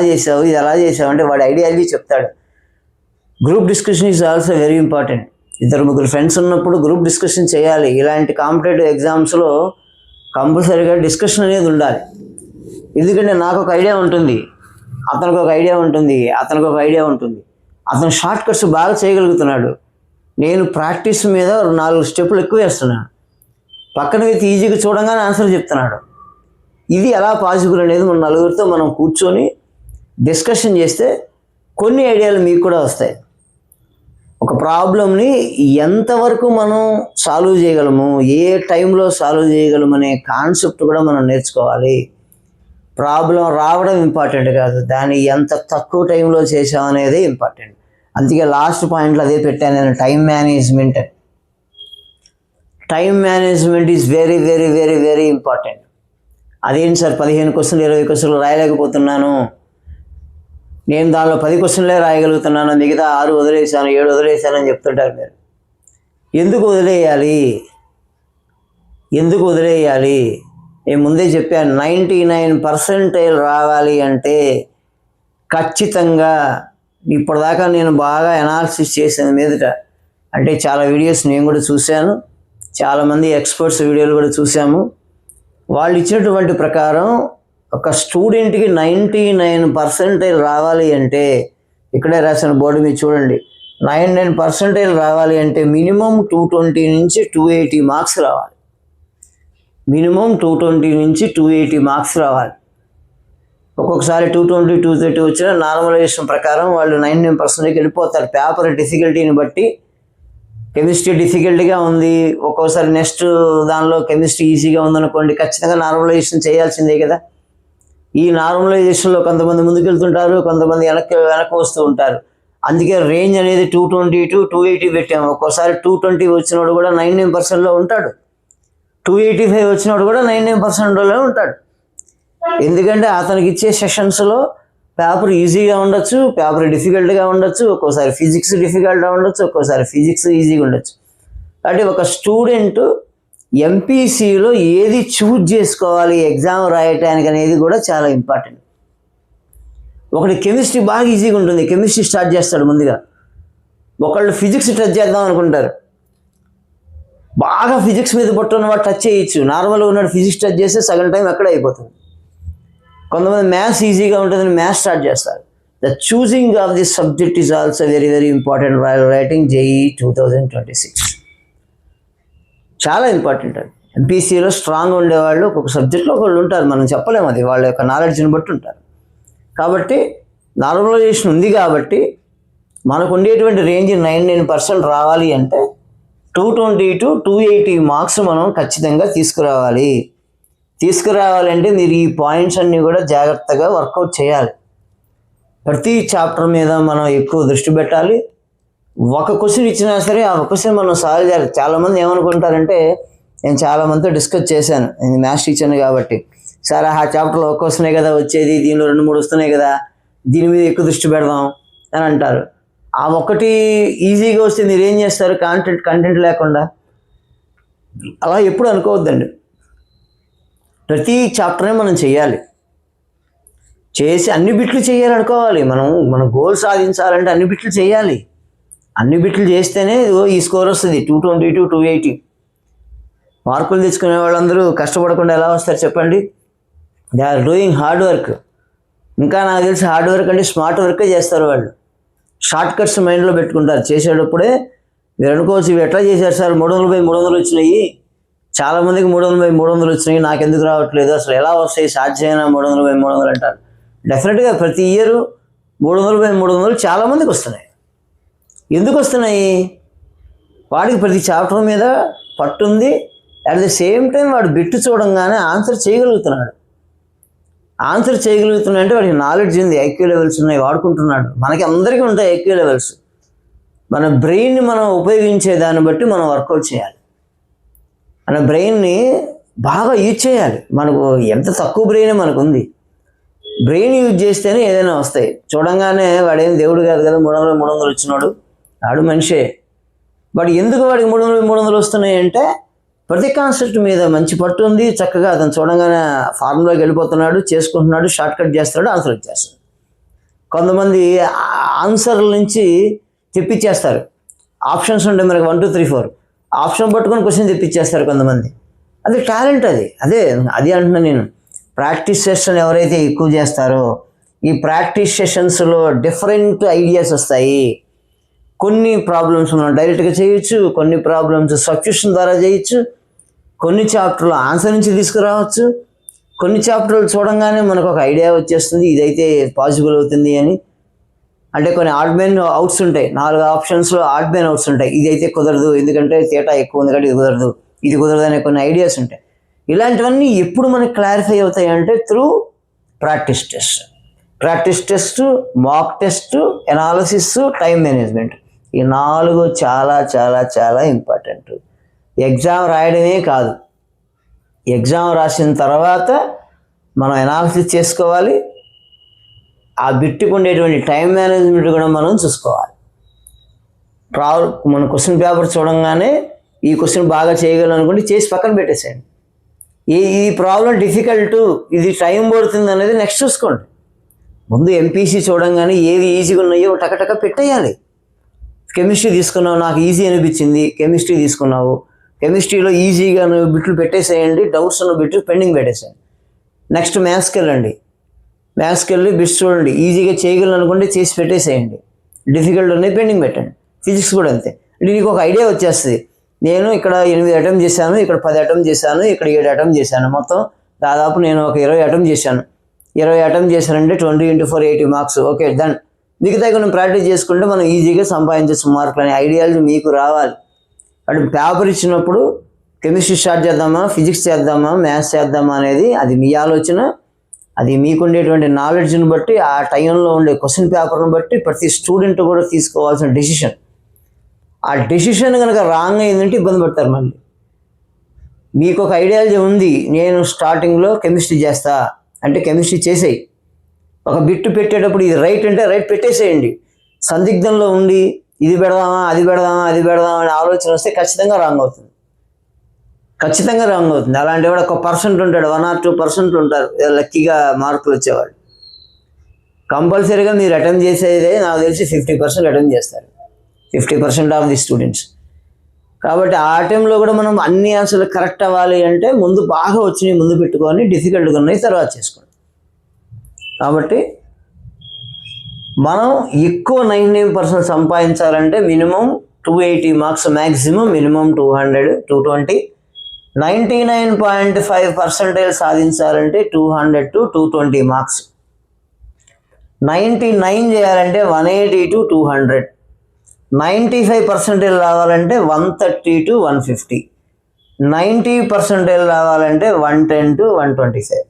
చేసావు అంటే వాడి ఐడియాలజీ చెప్తాడు. Group discussion is also very important. 2-3 friends ఉన్నప్పుడు గ్రూప్ డిస్కషన్ చేయాలి. ఇలాంటి కాంపిటేటివ్ ఎగ్జామ్స్లో కంపల్సరీగా డిస్కషన్ అనేది ఉండాలి. ఎందుకంటే నాకు ఒక ఐడియా ఉంటుంది, అతనికి ఒక ఐడియా ఉంటుంది, అతను షార్ట్ కట్స్ బాగా చేయగలుగుతున్నాడు, నేను ప్రాక్టీస్ మీద 4 స్టెప్పులు ఎక్కువ వేస్తున్నాను, పక్కన వ్యక్తి ఈజీగా చూడంగానే ఆన్సర్ చెప్తున్నాడు. ఇది ఎలా పాసిబుల్ అనేది మన నలుగురితో మనం కూర్చొని డిస్కషన్ చేస్తే కొన్ని ఐడియాలు మీకు కూడా వస్తాయి. ఒక ప్రాబ్లంని ఎంతవరకు మనం సాల్వ్ చేయగలము, ఏ టైంలో సాల్వ్ చేయగలము అనే కాన్సెప్ట్ కూడా మనం నేర్చుకోవాలి. ప్రాబ్లం రావడం ఇంపార్టెంట్ కాదు, దాన్ని ఎంత తక్కువ టైంలో చేసామనేది ఇంపార్టెంట్. అందుకే లాస్ట్ పాయింట్లో అదే పెట్టాను నేను, time management. Time management is very very very very important. అదేంటి సార్ 15 క్వశ్చన్లు 20 క్వశ్చన్లు రాయలేకపోతున్నాను, నేను దానిలో 10 క్వశ్చన్లే రాయగలుగుతున్నాను, మిగతా 6 వదిలేసాను 7 వదిలేసాను అని చెప్తుంటారు మీరు. ఎందుకు వదిలేయాలి? నేను ముందే చెప్పాను, 99% రావాలి అంటే ఖచ్చితంగా ఇప్పటిదాకా నేను బాగా అనాలిసిస్ చేసిన మీదట, అంటే చాలా వీడియోస్ నేను కూడా చూశాను, చాలామంది ఎక్స్పర్ట్స్ వీడియోలు కూడా చూసాము. వాళ్ళు ఇచ్చినటువంటి ప్రకారం ఒక స్టూడెంట్కి 99% రావాలి అంటే, ఇక్కడే రాసిన బోర్డు మీద చూడండి, 99% రావాలి అంటే మినిమం 220 నుంచి 280 మార్క్స్ రావాలి. మినిమం 220 నుంచి 280 మార్క్స్ రావాలి. ఒక్కొక్కసారి 220 230 వచ్చిన నార్మలైజేషన్ ప్రకారం వాళ్ళు 99%కి వెళ్ళిపోతారు. పేపర్ డిఫికల్టీని బట్టి కెమిస్ట్రీ డిఫికల్ట్గా ఉంది, ఒక్కోసారి నెక్స్ట్ దానిలో కెమిస్ట్రీ ఈజీగా ఉందనుకోండి, ఖచ్చితంగా నార్మలైజేషన్ చేయాల్సిందే కదా. ఈ నార్మలైజేషన్లో కొంతమంది ముందుకు వెళ్తుంటారు, కొంతమంది వెనక్కి వస్తూ ఉంటారు. అందుకే రేంజ్ అనేది 220 to 280 పెట్టాము. ఒక్కోసారి 220 వచ్చినోడు కూడా 99%లో ఉంటాడు, 285 వచ్చినోడు కూడా 99%లో ఉంటాడు. ఎందుకంటే అతనికి ఇచ్చే సెషన్స్లో పేపర్ ఈజీగా ఉండొచ్చు, పేపర్ డిఫికల్ట్గా ఉండొచ్చు, ఒక్కోసారి ఫిజిక్స్ డిఫికల్ట్గా ఉండొచ్చు, ఒక్కోసారి ఫిజిక్స్ ఈజీగా ఉండొచ్చు. కాబట్టి ఒక స్టూడెంట్ ఎంపీసీలో ఏది చూజ్ చేసుకోవాలి ఎగ్జామ్ రాయటానికి అనేది కూడా చాలా ఇంపార్టెంట్. ఒకటి కెమిస్ట్రీ బాగా ఈజీగా ఉంటుంది, కెమిస్ట్రీ స్టార్ట్ చేస్తాడు ముందుగా. ఒకళ్ళు ఫిజిక్స్ టచ్ చేద్దాం అనుకుంటారు, బాగా ఫిజిక్స్ మీద పట్టున్న వాడు టచ్ చేయొచ్చు, నార్మల్గా ఉన్నాడు ఫిజిక్స్ టచ్ చేస్తే సగం టైం అక్కడే అయిపోతుంది. కొంతమంది మ్యాథ్స్ ఈజీగా ఉంటుందని మ్యాథ్స్ స్టార్ట్ చేస్తారు. The choosing of this subject is also very very important while writing JEE 2026. చాలా ఇంపార్టెంట్ అది. ఎంపీసీలో స్ట్రాంగ్ ఉండేవాళ్ళు ఒక్కొక్క సబ్జెక్ట్లో ఒకళ్ళు ఉంటారు, మనం చెప్పలేము, అది వాళ్ళ యొక్క నాలెడ్జ్ని బట్టి ఉంటారు. కాబట్టి నార్మలైజేషన్ ఉంది కాబట్టి మనకు ఉండేటువంటి రేంజ్ 99% రావాలి అంటే 220 to 280 మార్క్స్ మనం ఖచ్చితంగా తీసుకురావాలంటే మీరు ఈ పాయింట్స్ అన్నీ కూడా జాగ్రత్తగా వర్కౌట్ చేయాలి. ప్రతి చాప్టర్ మీద మనం ఎక్కువ దృష్టి పెట్టాలి. ఒక క్వశ్చన్ ఇచ్చినా సరే ఆ క్వశ్చన్ మనం సాల్వ్ చేయాలి. చాలామంది ఏమనుకుంటారంటే, నేను చాలామందితో డిస్కస్ చేశాను, నేను మ్యాథ్స్ టీచర్ని కాబట్టి, సార్ ఆ చాప్టర్లో ఒక క్వశ్చనే కదా వచ్చేది, దీనిలో 2-3 వస్తున్నాయి కదా, దీని మీద ఎక్కువ దృష్టి పెడదాం అని అంటారు. ఆ ఒక్కటి ఈజీగా వస్తే మీరు ఏం చేస్తారు? కంటెంట్ లేకుండా. అలా ఎప్పుడు అనుకోవద్దండి. ప్రతి చాప్టర్ని మనం చేయాలి, చేసి అన్ని బిట్లు చేయాలనుకోవాలి. మన గోల్ సాధించాలంటే అన్ని బిట్లు చేయాలి. అన్ని బిట్లు చేస్తేనే ఈ స్కోర్ వస్తుంది 222, 280. మార్కులు తెచ్చుకునే వాళ్ళందరూ కష్టపడకుండా ఎలా వస్తారు చెప్పండి? They are doing hard work. ఇంకా నాకు తెలిసి హార్డ్ వర్క్ అంటే స్మార్ట్ వర్కే చేస్తారు వాళ్ళు. షార్ట్ కట్స్ మైండ్లో పెట్టుకుంటారు చేసేటప్పుడే. మీరు అనుకోవచ్చు, ఇవి ఎట్లా చేశారు సార్, 300/300 వచ్చినాయి, చాలామందికి 300/300 వచ్చినాయి, నాకెందుకు రావట్లేదు, అసలు ఎలా వస్తాయి, సాధ్యమైన 300/300 అంటారు. డెఫినెట్గా ప్రతి ఇయర్ 300/300 చాలామందికి వస్తున్నాయి. ఎందుకు వస్తున్నాయి? వాడికి ప్రతి చాప్టర్ మీద పట్టుంది. అట్ ది సేమ్ టైం వాడు బిట్టు చూడంగానే ఆన్సర్ చేయగలుగుతున్నాడు. అంటే వాడికి నాలెడ్జ్ ఉంది, ఐక్యూ లెవెల్స్ ఉన్నాయి, వాడుకుంటున్నాడు. మనకి అందరికీ ఉంటాయి ఐక్యూ లెవెల్స్. మన బ్రెయిన్ని మనం ఉపయోగించే దాన్ని బట్టి మనం వర్కౌట్ చేయాలి. మన బ్రెయిన్ని బాగా యూజ్ చేయాలి. మనకు ఎంత తక్కువ బ్రెయిన్ మనకు ఉంది, బ్రెయిన్ యూజ్ చేస్తేనే ఏదైనా వస్తాయి. చూడంగానే వాడేం దేవుడు కాదు కదా 300/300 వచ్చినాడు, వాడు మనిషే. వాడు ఎందుకు వాడికి 300/300 వస్తున్నాయి అంటే ప్రతి కాన్సెప్ట్ మీద మంచి పట్టు ఉంది. చక్కగా అతను చూడంగానే ఫార్ములాకి వెళ్ళిపోతున్నాడు, చేసుకుంటున్నాడు, షార్ట్ కట్ చేస్తున్నాడు, ఆన్సర్ వచ్చేస్తాడు. కొంతమంది ఆన్సర్ల నుంచి తెప్పించేస్తారు. ఆప్షన్స్ ఉంటాయి మనకి 1 2 3 4, ఆప్షన్ పట్టుకొని క్వశ్చన్ తెప్పించేస్తారు కొంతమంది. అది టాలెంట్. అది అంటున్నా నేను. ప్రాక్టీస్ సెషన్ ఎవరైతే ఎక్కువ చేస్తారో ఈ ప్రాక్టీస్ సెషన్స్లో డిఫరెంట్ ఐడియాస్ వస్తాయి. కొన్ని ప్రాబ్లమ్స్ మనం డైరెక్ట్గా చేయొచ్చు, కొన్ని ప్రాబ్లమ్స్ సబ్స్టిట్యూషన్ ద్వారా చేయొచ్చు, కొన్ని చాప్టర్లు ఆన్సర్ నుంచి తీసుకురావచ్చు, కొన్ని చాప్టర్లు చూడంగానే మనకు ఒక ఐడియా వచ్చేస్తుంది, ఇదైతే పాసిబుల్ అవుతుంది అని. అంటే కొన్ని ఆడ్ మెయిన్ అవుట్స్ ఉంటాయి, 4 ఆప్షన్స్లో ఆడ్ మెయిన్ అవుట్స్ ఉంటాయి. ఇదైతే కుదరదు ఎందుకంటే తేటా ఎక్కువ ఉంది కాబట్టి ఇది కుదరదు అనే కొన్ని ఐడియాస్ ఉంటాయి. ఇలాంటివన్నీ ఎప్పుడు మనకి క్లారిఫై అవుతాయి అంటే through practice test, mock test, analysis, time management. ఈ 4 చాలా చాలా చాలా ఇంపార్టెంట్. ఎగ్జామ్ రాయడమే కాదు, ఎగ్జామ్ రాసిన తర్వాత మనం ఎనాలిసిస్ చేసుకోవాలి. ఆ బిట్టుకు ఉండేటువంటి టైం మేనేజ్మెంట్ కూడా మనం చూసుకోవాలి. మన క్వశ్చన్ పేపర్ చూడంగానే ఈ క్వశ్చన్ బాగా చేయగలను అనుకుంటే చేసి పక్కన పెట్టేసేయండి. ఈ ప్రాబ్లం డిఫికల్ట్, ఇది టైం పడుతుంది అనేది నెక్స్ట్ చూసుకోండి. ముందు ఎంపీసీ చూడంగానే ఏవి ఈజీగా ఉన్నాయో టకటక పెట్టేయాలి. కెమిస్ట్రీ తీసుకున్నావు, నాకు ఈజీ అనిపించింది, కెమిస్ట్రీ తీసుకున్నావు, కెమిస్ట్రీలో ఈజీగా బిట్లు పెట్టేసేయండి, డౌట్స్ ఉన్న బిట్లు పెండింగ్ పెట్టేసేయండి. నెక్స్ట్ మ్యాథ్స్కి వెళ్ళి బిట్స్ చూడండి, ఈజీగా చేయగలను అనుకుంటే చేసి పెట్టేసేయండి, డిఫికల్ట్ ఉన్నాయి పెండింగ్ పెట్టండి. ఫిజిక్స్ కూడా అంతే. అంటే నీకు ఒక ఐడియా వచ్చేస్తుంది, నేను ఇక్కడ 8 అటెంప్ట్ చేశాను, ఇక్కడ 10 అటెంప్ట్ చేశాను, ఇక్కడ 7 అటెంప్ట్ చేశాను, మొత్తం దాదాపు నేను ఒక 20 అటెంప్ట్ చేశాను. 20 అటెంప్ట్ చేశానంటే 20 × 4 80 మార్క్స్. Okay done. మిగతా మనం ప్రాక్టీస్ చేసుకుంటే మనం ఈజీగా సంపాదించవచ్చు మార్కులు అనే ఐడియాలజీ మీకు రావాలి. అంటే పేపర్ ఇచ్చినప్పుడు కెమిస్ట్రీ స్టార్ట్ చేద్దామా, ఫిజిక్స్ చేద్దామా, మ్యాథ్స్ చేద్దామా అనేది అది మీ ఆలోచన. అది మీకుండేటువంటి నాలెడ్జ్ని బట్టి, ఆ టైంలో ఉండే క్వశ్చన్ పేపర్ని బట్టి ప్రతి స్టూడెంట్ కూడా తీసుకోవాల్సిన డెసిషన్. ఆ డెసిషన్ కనుక రాంగ్ అయిందంటే ఇబ్బంది పడతారు. మళ్ళీ మీకు ఒక ఐడియాలజీ ఉంది, నేను స్టార్టింగ్లో కెమిస్ట్రీ చేస్తా అంటే కెమిస్ట్రీ చేసేయి. ఒక బిట్టు పెట్టేటప్పుడు ఇది రైట్ అంటే రైట్ పెట్టేసేయండి. సందిగ్ధంలో ఉండి ఇది పెడదామా అది పెడదామా అని ఆలోచన వస్తే ఖచ్చితంగా రాంగ్ అవుతుంది. అలాంటి వాడు 1% ఉంటాడు, 1 or 2% ఉంటారు లక్కీగా మార్కులు వచ్చేవాడు. కంపల్సరీగా మీరు అటెంప్ట్ చేసేదే నాకు తెలిసి 50% అటెంప్ట్ చేస్తారు, 50% ఆఫ్ ది స్టూడెంట్స్. కాబట్టి ఆ టైంలో కూడా మనం అన్ని ఆన్సర్లు కరెక్ట్ అవ్వాలి అంటే ముందు బాగా వచ్చినాయి ముందు పెట్టుకొని, డిఫికల్ట్గా ఉన్నాయి తర్వాత చేసుకోండి. కాబట్టి మనం ఎక్కువ 99% సంపాదించాలంటే మినిమం 280 మార్క్స్, మ్యాక్సిమం మినిమం 200, 220. 99.5% సాధించాలంటే 200 to 220 మార్క్స్. 99 చేయాలంటే 180 to 200. 95% రావాలంటే 130 to 150. 90% రావాలంటే 110 to 125.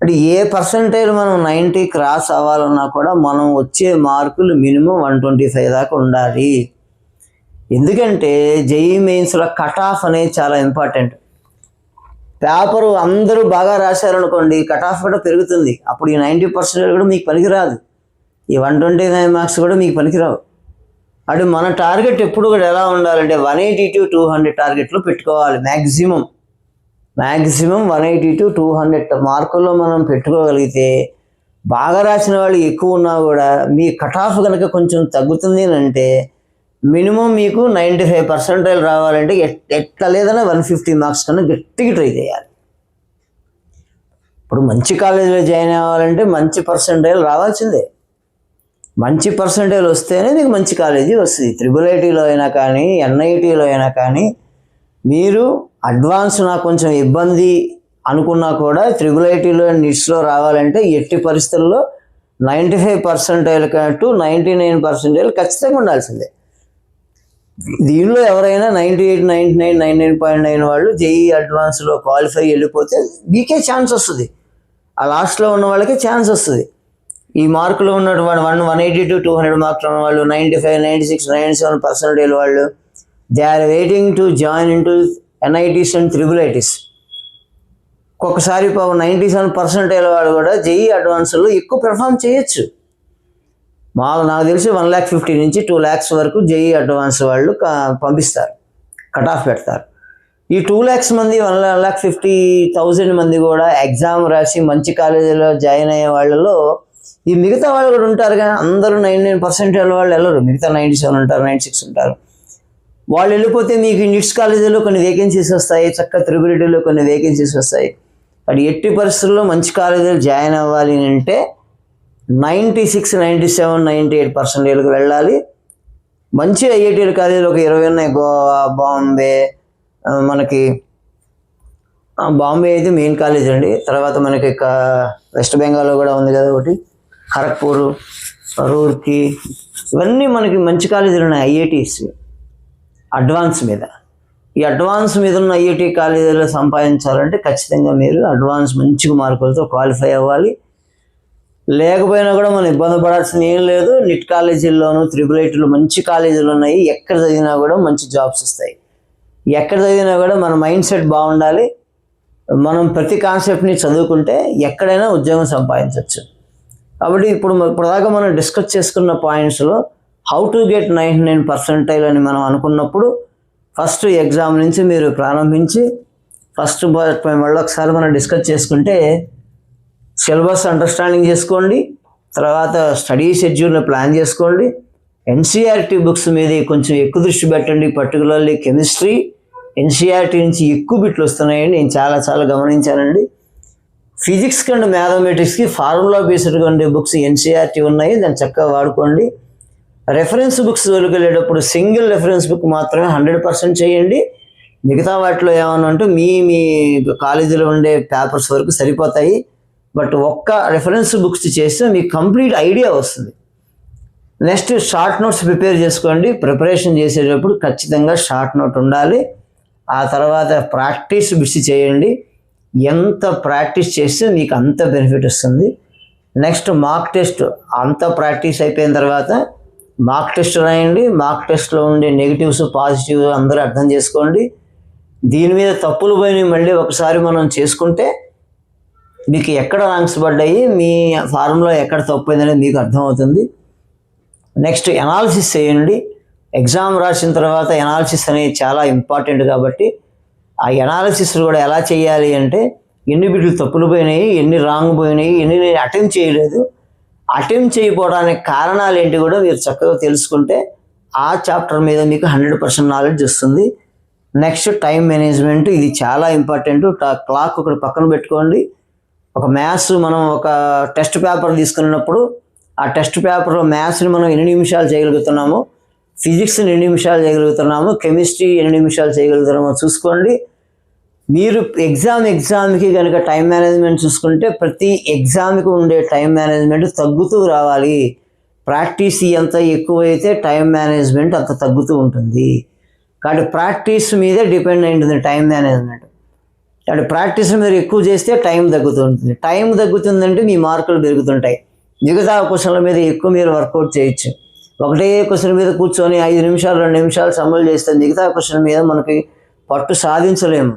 అంటే ఏ పర్సంటేజ్ మనం 90 క్రాస్ అవ్వాలన్నా కూడా మనం వచ్చే మార్కులు మినిమం 125 దాకా ఉండాలి. ఎందుకంటే జేఈఈ మెయిన్స్లో కట్ ఆఫ్ అనేది చాలా ఇంపార్టెంట్. పేపరు అందరూ బాగా రాశారనుకోండి, కట్ ఆఫ్ కూడా పెరుగుతుంది. అప్పుడు ఈ 90% కూడా మీకు పనికిరాదు, ఈ 129 మార్క్స్ కూడా మీకు పనికిరావు. అటు మన టార్గెట్ ఎప్పుడు కూడా ఎలా ఉండాలంటే 180 to 200 టార్గెట్లో పెట్టుకోవాలి. మ్యాక్సిమం 180 to 200 మార్కుల్లో మనం పెట్టుకోగలిగితే బాగా రాసిన వాళ్ళు ఎక్కువ ఉన్నా కూడా మీ కట్ ఆఫ్ కనుక కొంచెం తగ్గుతుంది అంటే మినిమం మీకు 95% రావాలంటే ఎట్లా లేదన్నా 150 మార్క్స్ కన్నా గట్టిగా ట్రై చేయాలి. ఇప్పుడు మంచి కాలేజీలో జాయిన్ అవ్వాలంటే మంచి పర్సంటైల్ రావాల్సిందే. మంచి పర్సంటైల్ వస్తేనే మీకు మంచి కాలేజీ వస్తుంది. IIITలో అయినా కానీ NITలో అయినా కానీ మీరు అడ్వాన్స్ నాకు కొంచెం ఇబ్బంది అనుకున్నా కూడా IIITలో నిట్స్లో రావాలంటే ఎట్టి పరిస్థితుల్లో 95% టు 99% ఖచ్చితంగా ఉండాల్సిందే. దీనిలో ఎవరైనా 98, 99, 99.9 వాళ్ళు JEE అడ్వాన్స్లో క్వాలిఫై వెళ్ళిపోతే మీకే ఛాన్స్ వస్తుంది. ఆ లాస్ట్లో ఉన్న వాళ్ళకే ఛాన్స్ వస్తుంది. ఈ మార్కులో ఉన్నటువంటి 180 to 200 మార్కులు ఉన్న వాళ్ళు 95, 96, 97% వాళ్ళు they are waiting to join in to NITs and IIITs. ఒక్కొక్కసారి 97% వాళ్ళు కూడా JEE అడ్వాన్స్లో ఎక్కువ పెర్ఫామ్ చేయొచ్చు. నాకు తెలిసి 1,50,000 నుంచి 2 lakhs వరకు JEE అడ్వాన్స్ వాళ్ళు పంపిస్తారు, కట్ ఆఫ్ పెడతారు. ఈ 2 lakhs మంది 1,50,000 మంది కూడా ఎగ్జామ్ రాసి మంచి కాలేజీలో జాయిన్ అయ్యే వాళ్ళలో ఈ మిగతా వాళ్ళు కూడా ఉంటారు. కానీ అందరూ 99% వాళ్ళు వెళ్ళరు. మిగతా 97 ఉంటారు, 96 ఉంటారు. వాళ్ళు వెళ్ళిపోతే మీకు నిట్స్ కాలేజీలో కొన్ని వేకెన్సీస్ వస్తాయి, చక్కగా IIITలో కొన్ని వేకెన్సీస్ వస్తాయి. అది ఎట్టి పరిస్థితుల్లో మంచి కాలేజీలో జాయిన్ అవ్వాలి అంటే 96, 97, 98% వెళ్ళాలి. మంచి IIT కాలేజీలు ఒక 20 ఉన్నాయి. గోవా, బాంబే, మనకి బాంబే అయితే మెయిన్ కాలేజ్ అండి. తర్వాత మనకి వెస్ట్ బెంగాల్లో కూడా ఉంది కదా ఒకటి, ఖరగ్పూర్, రూర్కీ, ఇవన్నీ మనకి మంచి కాలేజీలు ఉన్నాయి IITs అడ్వాన్స్ మీద. ఈ అడ్వాన్స్ మీద ఉన్న IIT కాలేజీలో సంపాదించాలంటే ఖచ్చితంగా మీరు అడ్వాన్స్ మంచి మార్కులతో క్వాలిఫై అవ్వాలి. లేకపోయినా కూడా మనం ఇబ్బంది పడాల్సిన ఏం లేదు. నిట్ కాలేజీల్లోనూ IIITలో మంచి కాలేజీలు ఉన్నాయి. ఎక్కడ చదివినా కూడా మంచి జాబ్స్ వస్తాయి. ఎక్కడ చదివినా కూడా మన మైండ్ సెట్ బాగుండాలి. మనం ప్రతి కాన్సెప్ట్ని చదువుకుంటే ఎక్కడైనా ఉద్యోగం సంపాదించవచ్చు. కాబట్టి ఇప్పటిదాకా మనం డిస్కస్ చేసుకున్న పాయింట్స్లో హౌ టు గెట్ 99% అని మనం అనుకున్నప్పుడు ఫస్ట్ ఎగ్జామ్ నుంచి మీరు ప్రారంభించి ఫస్ట్ మళ్ళీ ఒకసారి మనం డిస్కస్ చేసుకుంటే సిలబస్ అండర్స్టాండింగ్ చేసుకోండి. తర్వాత స్టడీ షెడ్యూల్ని ప్లాన్ చేసుకోండి. NCERT బుక్స్ మీద కొంచెం ఎక్కువ దృష్టి పెట్టండి. పర్టికులర్లీ కెమిస్ట్రీ NCERT నుంచి ఎక్కువ బిట్లు వస్తున్నాయండి, నేను చాలా గమనించానండి. ఫిజిక్స్ అండ్ మ్యాథమెటిక్స్కి ఫార్ములా బేస్డ్గా ఉండే బుక్స్ NCERT ఉన్నాయి, దాన్ని చక్కగా వాడుకోండి. రెఫరెన్స్ బుక్స్ వెళ్ళేటప్పుడు సింగిల్ రెఫరెన్స్ బుక్ మాత్రమే 100% చేయండి. మిగతా వాటిలో ఏమన్నా ఉంటే మీ కాలేజీలో ఉండే పేపర్స్ వరకు సరిపోతాయి. బట్ ఒక్క రెఫరెన్స్ బుక్స్ చేస్తే మీకు కంప్లీట్ ఐడియా వస్తుంది. నెక్స్ట్ షార్ట్ నోట్స్ ప్రిపేర్ చేసుకోండి. ప్రిపరేషన్ చేసేటప్పుడు ఖచ్చితంగా షార్ట్ నోట్ ఉండాలి. ఆ తర్వాత ప్రాక్టీస్ బిట్స్ చేయండి. ఎంత ప్రాక్టీస్ చేస్తే మీకు అంత బెనిఫిట్ వస్తుంది. నెక్స్ట్ మార్క్ టెస్ట్, అంత ప్రాక్టీస్ అయిపోయిన తర్వాత మార్క్ టెస్ట్ రాయండి. మార్క్ టెస్ట్లో ఉండే నెగిటివ్స్ పాజిటివ్ అందరూ అర్థం చేసుకోండి. దీని మీద తప్పులు పోయినవి మళ్ళీ ఒకసారి మనం చేసుకుంటే మీకు ఎక్కడ ర్యాంక్స్ పడ్డాయి, మీ ఫార్ములా ఎక్కడ తప్పు అయిందనేది మీకు అర్థమవుతుంది. నెక్స్ట్ ఎనాలిసిస్ చేయండి. ఎగ్జామ్ రాసిన తర్వాత ఎనాలిసిస్ అనేది చాలా ఇంపార్టెంట్. కాబట్టి ఆ ఎనాలిసిస్ కూడా ఎలా చేయాలి అంటే ఎన్ని బిట్లు తప్పులు పోయినాయి, ఎన్ని రాంగ్ పోయినాయి, ఎన్ని నేను అటెంప్ట్ చేయలేదు, అటెంప్ట్ చేయకపోవడానికి కారణాలు ఏంటి కూడా మీరు చక్కగా తెలుసుకుంటే ఆ చాప్టర్ మీద మీకు 100% నాలెడ్జ్ వస్తుంది. నెక్స్ట్ టైం మేనేజ్మెంట్, ఇది చాలా ఇంపార్టెంట్. క్లాక్ ఒకటి పక్కన పెట్టుకోండి. ఒక మ్యాథ్స్ మనం ఒక టెస్ట్ పేపర్ తీసుకున్నప్పుడు ఆ టెస్ట్ పేపర్లో మ్యాథ్స్ని మనం ఎన్ని నిమిషాలు చేయగలుగుతున్నాము, ఫిజిక్స్ని ఎన్ని నిమిషాలు చేయగలుగుతున్నాము, కెమిస్ట్రీ ఎన్ని నిమిషాలు చేయగలుగుతున్నామో చూసుకోండి. మీరు ఎగ్జామ్కి కనుక టైం మేనేజ్మెంట్ చూసుకుంటే ప్రతి ఎగ్జామ్కి ఉండే టైం మేనేజ్మెంట్ తగ్గుతూ రావాలి. ప్రాక్టీస్ ఎంత ఎక్కువైతే టైం మేనేజ్మెంట్ అంత తగ్గుతూ ఉంటుంది. కాబట్టి ప్రాక్టీస్ మీదే డిపెండ్ అయి ఉంటుంది టైం మేనేజ్మెంట్. కాబట్టి ప్రాక్టీస్ మీరు ఎక్కువ చేస్తే టైం తగ్గుతుంటుంది. టైం తగ్గుతుందంటే మీ మార్కులు పెరుగుతుంటాయి. మిగతా క్వశ్చన్ల మీద ఎక్కువ మీరు వర్కౌట్ చేయొచ్చు. ఒకటే క్వశ్చన్ మీద కూర్చొని 5 నిమిషాలు 2 నిమిషాలు సమ్మలు చేస్తే మిగతా క్వశ్చన్ మీద మనకి పట్టు సాధించలేము.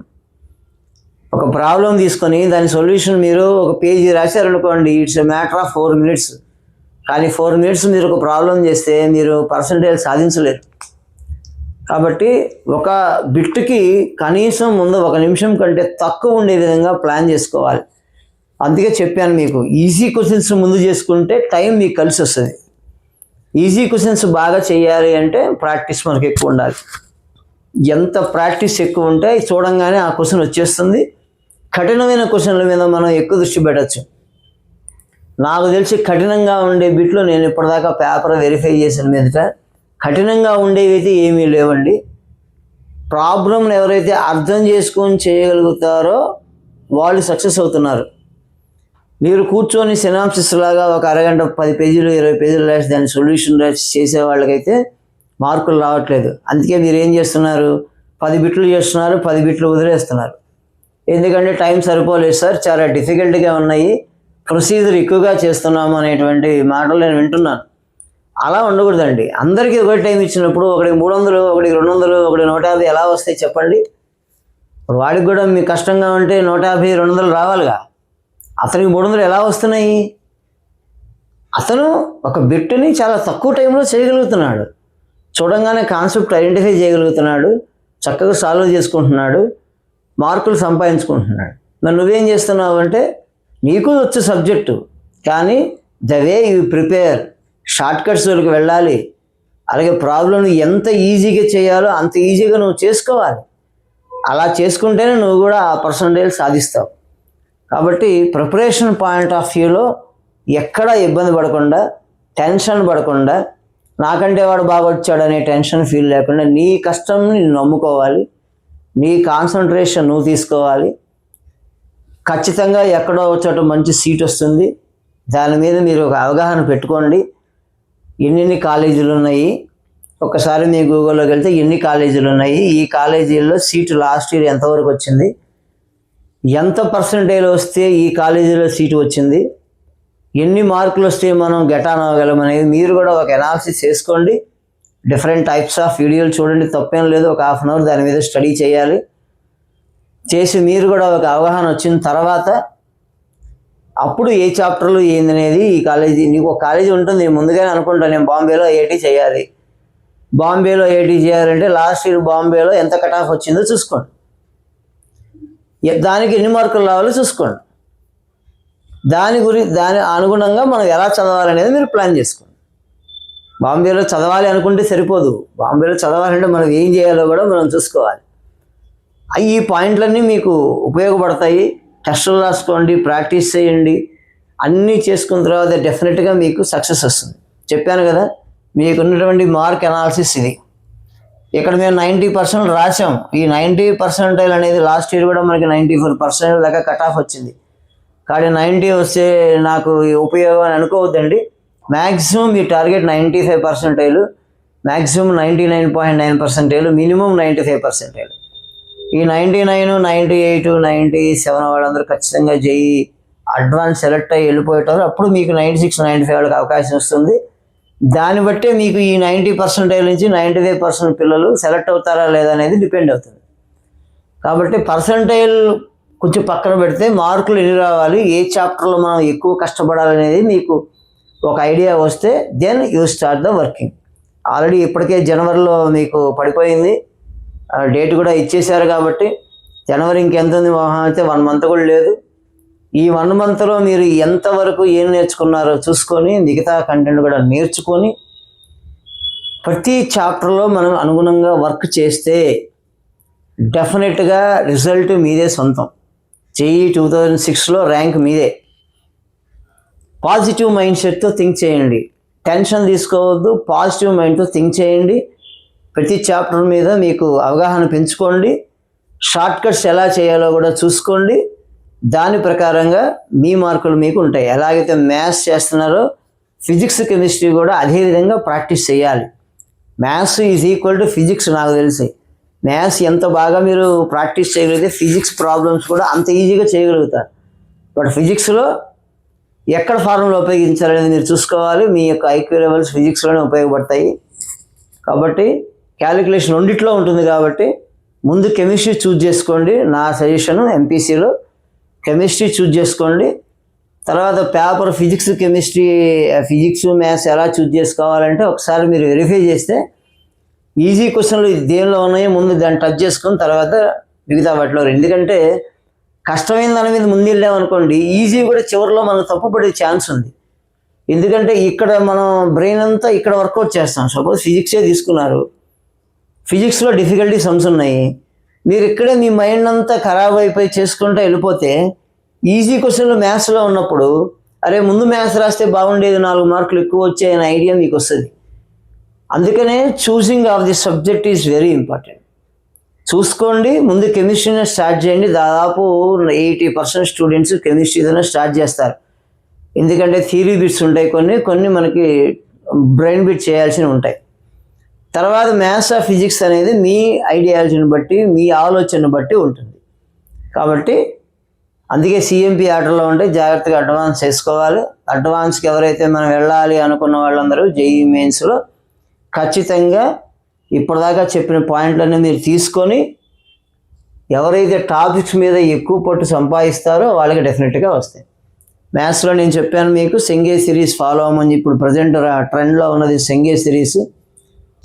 ఒక ప్రాబ్లం తీసుకొని దాని సొల్యూషన్ మీరు ఒక పేజీ రాశారనుకోండి, it's a matter of 4 minutes. కానీ 4 minutes మీరు ఒక ప్రాబ్లం చేస్తే మీరు పర్సంటేజ్ సాధించలేరు. కాబట్టి ఒక బిట్కి కనీసం ముందు 1 నిమిషం కంటే తక్కువ ఉండే విధంగా ప్లాన్ చేసుకోవాలి. అందుకే చెప్పాను మీకు, ఈజీ క్వశ్చన్స్ ముందు చేసుకుంటే టైం మీకు కలిసి వస్తుంది. ఈజీ క్వశ్చన్స్ బాగా చేయాలి అంటే ప్రాక్టీస్ మనకు ఎక్కువ ఉండాలి. ఎంత ప్రాక్టీస్ ఎక్కువ ఉంటే చూడంగానే ఆ క్వశ్చన్ వచ్చేస్తుంది. కఠినమైన క్వశ్చన్ల మీద మనం ఎక్కువ దృష్టి పెట్టచ్చు. నాకు తెలిసి కఠినంగా ఉండే బిట్లో నేను ఇప్పటిదాకా పేపర్ వెరిఫై చేసిన మీదట కఠినంగా ఉండేవి అయితే ఏమీ లేవండి. ప్రాబ్లంని ఎవరైతే అర్థం చేసుకొని చేయగలుగుతారో వాళ్ళు సక్సెస్ అవుతున్నారు. మీరు కూర్చొని సినాప్సిస్ లాగా ఒక అరగంట 10 పేజీలు 20 పేజీలు రాసి దాని సొల్యూషన్ రాసి చేసే వాళ్ళకైతే మార్కులు రావట్లేదు. అందుకే మీరు ఏం చేస్తున్నారు, 10 బిట్లు చేస్తున్నారు, 10 బిట్లు వదిలేస్తున్నారు. ఎందుకంటే టైం సరిపోలేదు సార్, చాలా డిఫికల్ట్గా ఉన్నాయి, ప్రొసీజర్ ఎక్కువగా చేస్తున్నాము అనేటువంటి మాటలు నేను వింటున్నాను. అలా ఉండకూడదండి. అందరికీ ఒకటి టైం ఇచ్చినప్పుడు ఒకటికి 300, ఒకటికి 200, ఒకటి 150 ఎలా వస్తాయి చెప్పండి? ఇప్పుడు వాడికి కూడా మీకు కష్టంగా ఉంటే 150, 200 రావాలిగా. అతనికి 300 ఎలా వస్తున్నాయి? అతను ఒక బిట్ని చాలా తక్కువ టైంలో చేయగలుగుతున్నాడు. చూడంగానే కాన్సెప్ట్ ఐడెంటిఫై చేయగలుగుతున్నాడు, చక్కగా సాల్వ్ చేసుకుంటున్నాడు, మార్కులు సంపాదించుకుంటున్నాడు. మరి నువ్వేం చేస్తున్నావు అంటే నీకు వచ్చు సబ్జెక్టు, కానీ the way you prepare, short కట్స్లోకి వెళ్ళాలి. అలాగే ప్రాబ్లంని ఎంత ఈజీగా చేయాలో అంత ఈజీగా నువ్వు చేసుకోవాలి. అలా చేసుకుంటేనే నువ్వు కూడా ఆ పర్సంటేజ్ సాధిస్తావు. కాబట్టి ప్రిపరేషన్ పాయింట్ ఆఫ్ వ్యూలో ఎక్కడా ఇబ్బంది పడకుండా, టెన్షన్ పడకుండా, నాకంటే వాడు బాగా వచ్చాడనే టెన్షన్ ఫీల్ లేకుండా నీ కష్టంని నమ్ముకోవాలి, నీ కాన్సన్ట్రేషన్ నువ్వు తీసుకోవాలి. ఖచ్చితంగా ఎక్కడో వచ్చేట మంచి సీట్ వస్తుంది. దాని మీద మీరు ఒక అవగాహన పెట్టుకోండి. ఎన్ని కాలేజీలు ఉన్నాయి, ఒకసారి మీ గూగుల్లోకి వెళ్తే ఎన్ని కాలేజీలు ఉన్నాయి, ఈ కాలేజీల్లో సీటు లాస్ట్ ఇయర్ ఎంతవరకు వచ్చింది, ఎంత పర్సంటేజ్ వస్తే ఈ కాలేజీలో సీటు వచ్చింది, ఎన్ని మార్కులు వస్తే మనం గెట్ ఆన్ అవ్వగలం అనేది మీరు కూడా ఒక అనాలిసిస్ చేసుకోండి. డిఫరెంట్ టైప్స్ ఆఫ్ వీడియోలు చూడండి, తప్పేం లేదు. ఒక 1/2 అవర్ దాని మీద స్టడీ చేయాలి. చేసి మీరు కూడా ఒక అవగాహన వచ్చిన తర్వాత అప్పుడు ఏ చాప్టర్లు ఏందనేది, ఈ కాలేజీ నీకు ఒక కాలేజీ ఉంటుంది, ముందుగానే అనుకుంటా నేను బాంబేలో ఐఐటీ చేయాలి. బాంబేలో ఐఐటీ చేయాలంటే లాస్ట్ ఇయర్ బాంబేలో ఎంత కట్ ఆఫ్ వచ్చిందో చూసుకోండి, దానికి ఎన్ని మార్కులు రావాలో చూసుకోండి. దాని అనుగుణంగా మనం ఎలా చదవాలనేది మీరు ప్లాన్ చేసుకోండి. బాంబేలో చదవాలి అనుకుంటే సరిపోదు. బాంబేలో చదవాలంటే మనం ఏం చేయాలో కూడా మనం చూసుకోవాలి. ఈ పాయింట్లన్నీ మీకు ఉపయోగపడతాయి. టెస్టులు రాసుకోండి, ప్రాక్టీస్ చేయండి. అన్నీ చేసుకున్న తర్వాత డెఫినెట్గా మీకు సక్సెస్ వస్తుంది. చెప్పాను కదా, మీకు ఉన్నటువంటి మార్క్ అనాలిసిస్ ఇది. ఇక్కడ మేము 90% రాసాం. ఈ 90% అనేది లాస్ట్ ఇయర్ కూడా మనకి 94% దాకా కట్ ఆఫ్ వచ్చింది. కానీ 90 వస్తే నాకు ఉపయోగం అని అనుకోవద్దండి. మ్యాక్సిమం మీ టార్గెట్ 95%, మ్యాక్సిమం 99.9%, మినిమం 95%. ఈ 99, 98, 97 వాళ్ళందరూ ఖచ్చితంగా జేఈ అడ్వాన్స్ సెలెక్ట్ అయ్యి వెళ్ళిపోయేటారు. అప్పుడు మీకు 96, 95 వాళ్ళకి అవకాశం వస్తుంది. దాన్ని బట్టే మీకు ఈ 90% నుంచి 95% పిల్లలు సెలెక్ట్ అవుతారా లేదా అనేది డిపెండ్ అవుతుంది. కాబట్టి పర్సంటైల్ కొంచెం పక్కన పెడితే మార్కులు ఎన్ని రావాలి, ఏ చాప్టర్లో మనం ఎక్కువ కష్టపడాలనేది మీకు ఒక ఐడియా వస్తే then you start the working. Already ఇప్పటికే జనవరిలో మీకు పడిపోయింది, డేట్ కూడా ఇచ్చేశారు. కాబట్టి జనవరి ఇంకెంత ఉంది, మహా అయితే 1 month కూడా లేదు. ఈ 1 monthలో మీరు ఎంతవరకు ఏం నేర్చుకున్నారో చూసుకొని మిగతా కంటెంట్ కూడా నేర్చుకొని ప్రతి చాప్టర్లో మనం అనుగుణంగా వర్క్ చేస్తే డెఫినెట్గా రిజల్ట్ మీదే సొంతం. జేఈ 2006లో ర్యాంక్ మీదే. పాజిటివ్ మైండ్ సెట్తో థింక్ చేయండి, టెన్షన్ తీసుకోవద్దు, పాజిటివ్ మైండ్తో థింక్ చేయండి. ప్రతి చాప్టర్ మీద మీకు అవగాహన పెంచుకోండి, షార్ట్ కట్స్ ఎలా చేయాలో కూడా చూసుకోండి. దాని ప్రకారంగా మీ మార్కులు మీకు ఉంటాయి. ఎలాగైతే మ్యాథ్స్ చేస్తున్నారో ఫిజిక్స్, కెమిస్ట్రీ కూడా అదే విధంగా ప్రాక్టీస్ చేయాలి. Maths is equal to physics. నాకు తెలిసి మ్యాథ్స్ ఎంత బాగా మీరు ప్రాక్టీస్ చేయగలిగితే ఫిజిక్స్ ప్రాబ్లమ్స్ కూడా అంత ఈజీగా చేయగలుగుతారు. బట్ ఫిజిక్స్లో ఎక్కడ ఫార్ములా ఉపయోగించాలనేది మీరు చూసుకోవాలి. మీ యొక్క ఐక్యూ లెవెల్స్ ఫిజిక్స్లోనే ఉపయోగపడతాయి. కాబట్టి క్యాలిక్యులేషన్ రెండిట్లో ఉంటుంది. కాబట్టి ముందు కెమిస్ట్రీ చూజ్ చేసుకోండి. నా సజెషన్ ఎంపీసీలో కెమిస్ట్రీ చూజ్ చేసుకోండి. తర్వాత paper physics chemistry, physics maths ఎలా చూజ్ చేసుకోవాలంటే ఒకసారి మీరు వెరిఫై చేస్తే ఈజీ క్వశ్చన్లు దేనిలో ఉన్నాయో ముందు దాన్ని టచ్ చేసుకుని తర్వాత మిగతా వాటిలో. ఎందుకంటే కష్టమైన దాని మీద ముందు వెళ్ళామనుకోండి ఈజీ కూడా చివరిలో మనం తప్పుపడే ఛాన్స్ ఉంది. ఎందుకంటే ఇక్కడ మనం బ్రెయిన్ అంతా ఇక్కడ వర్కౌట్ చేస్తాం. సపోజ్ ఫిజిక్సే తీసుకున్నారు, ఫిజిక్స్లో డిఫికల్టీ సమ్స్ ఉన్నాయి, మీరు ఇక్కడే మీ మైండ్ అంతా ఖరాబ్ అయిపోయి చేసుకుంటూ వెళ్ళిపోతే ఈజీ క్వశ్చన్లు మ్యాథ్స్లో ఉన్నప్పుడు అరే ముందు మ్యాథ్స్ రాస్తే బాగుండేది, 4 మార్కులు ఎక్కువ వచ్చాయనే ఐడియా మీకు వస్తుంది. అందుకనే choosing of the subject is very important. చూసుకోండి, ముందు కెమిస్ట్రీనే స్టార్ట్ చేయండి. దాదాపు 80% స్టూడెంట్స్ కెమిస్ట్రీతోనే స్టార్ట్ చేస్తారు. ఎందుకంటే థియరీ బిట్స్ ఉంటాయి, కొన్ని మనకి బ్రెయిన్ బిట్ చేయాల్సినవి ఉంటాయి. తర్వాత మ్యాథ్స్ ఆఫ్ ఫిజిక్స్ అనేది మీ ఐడియాలజీని బట్టి, మీ ఆలోచనను బట్టి ఉంటుంది. కాబట్టి అందుకే సిఎంపి ఆర్డర్లో ఉంటే జాగ్రత్తగా అడ్వాన్స్ చేసుకోవాలి. అడ్వాన్స్కి ఎవరైతే మనం వెళ్ళాలి అనుకున్న వాళ్ళందరూ జేఈఈ మెయిన్స్లో ఖచ్చితంగా ఇప్పటిదాకా చెప్పిన పాయింట్లన్నీ మీరు తీసుకొని ఎవరైతే టాపిక్స్ మీద ఎక్కువ పట్టు సంపాదిస్తారో వాళ్ళకి డెఫినెట్గా వస్తాయి. మ్యాథ్స్లో నేను చెప్పాను మీకు సెంగే సిరీస్ ఫాలో అవ్వమని. ఇప్పుడు ప్రజెంట్ ట్రెండ్లో ఉన్నది సెంగే సిరీస్.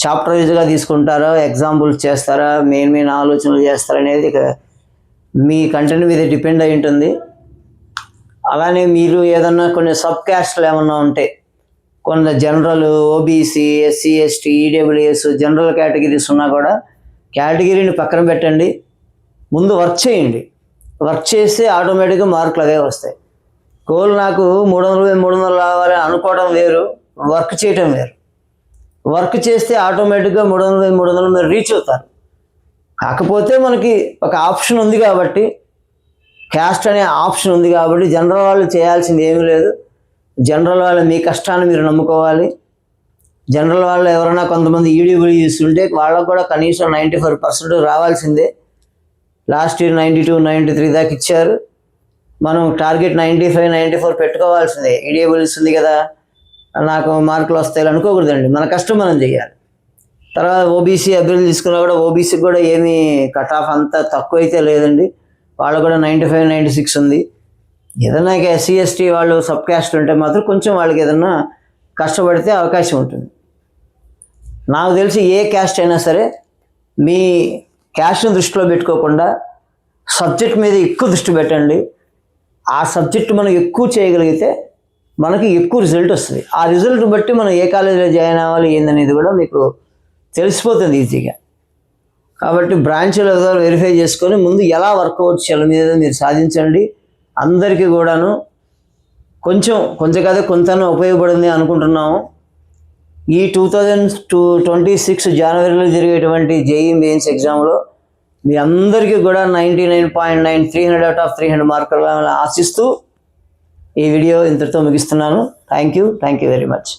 చాప్టర్ వైజ్గా తీసుకుంటారా, ఎగ్జాంపుల్స్ చేస్తారా, మెయిన్ ఆలోచనలు చేస్తారా అనేది మీ కంటెంట్ మీద డిపెండ్ అయి ఉంటుంది. అలానే మీరు ఏదన్నా కొన్ని సబ్ క్యాస్ట్లు ఏమన్నా ఉంటే, కొన్ని general, OBC, SC, ST, EWS general categories ఉన్నా కూడా కేటగిరీని పక్కన పెట్టండి, ముందు వర్క్ చేయండి. వర్క్ చేస్తే ఆటోమేటిక్గా మార్కులు అవే వస్తాయి. గోల్ నాకు 300 రావాలి అనుకోవడం వేరు, వర్క్ చేయటం వేరు. వర్క్ చేస్తే ఆటోమేటిక్గా 300 మీరు రీచ్ అవుతారు. కాకపోతే మనకి ఒక ఆప్షన్ ఉంది కాబట్టి, క్యాస్ట్ అనే ఆప్షన్ ఉంది కాబట్టి జనరల్ వాళ్ళు చేయాల్సింది ఏమీ లేదు. జనరల్ వాళ్ళు మీ కష్టాన్ని మీరు నమ్ముకోవాలి. జనరల్ వాళ్ళు ఎవరైనా కొంతమంది ఈడబ్ల్యూఎస్ ఉంటే వాళ్ళకు కూడా కనీసం 94% రావాల్సిందే. లాస్ట్ ఇయర్ 92, 93 దాకా ఇచ్చారు. మనం టార్గెట్ 95, 94 పెట్టుకోవాల్సిందే. ఈడబ్ల్యూఎస్ ఉంది కదా నాకు మార్కులు వస్తాయి అనుకోకూడదండి. మన కష్టం మనం చేయాలి. తర్వాత ఓబీసీ అభ్యర్థులు తీసుకున్నా కూడా ఓబీసీకి కూడా ఏమీ కట్ ఆఫ్ అంతా తక్కువ అయితే లేదండి. వాళ్ళు కూడా 95, 96 ఉంది. ఏదైనా ఇక ఎస్సీ, ఎస్టీ వాళ్ళు సబ్ క్యాస్ట్ ఉంటే మాత్రం కొంచెం వాళ్ళకి ఏదన్నా కష్టపడితే అవకాశం ఉంటుంది. నాకు తెలిసి ఏ క్యాస్ట్ అయినా సరే మీ క్యాస్ట్ని దృష్టిలో పెట్టుకోకుండా సబ్జెక్ట్ మీద ఎక్కువ దృష్టి పెట్టండి. ఆ సబ్జెక్ట్ మనం ఎక్కువ చేయగలిగితే మనకి ఎక్కువ రిజల్ట్ వస్తుంది. ఆ రిజల్ట్ బట్టి మనం ఏ కాలేజీలో జాయిన్ అవ్వాలి ఏందనేది కూడా మీకు తెలిసిపోతుంది ఈజీగా. కాబట్టి బ్రాంచ్లో వెరిఫై చేసుకొని ముందు ఎలా వర్కౌట్ చేయాలి మీద మీరు సాధించండి. అందరికీ కూడాను కొంచెం కాదు కొంతనే ఉపయోగపడింది అనుకుంటున్నాము. ఈ 2026 జనవరిలో జరిగేటువంటి జేఈఈ మెయిన్స్ ఎగ్జామ్లో మీ అందరికీ కూడా 99.9 300 out of 300 మార్కులు ఆశిస్తూ ఈ వీడియో ఇంతటితో ముగిస్తున్నాను. Thank you very much.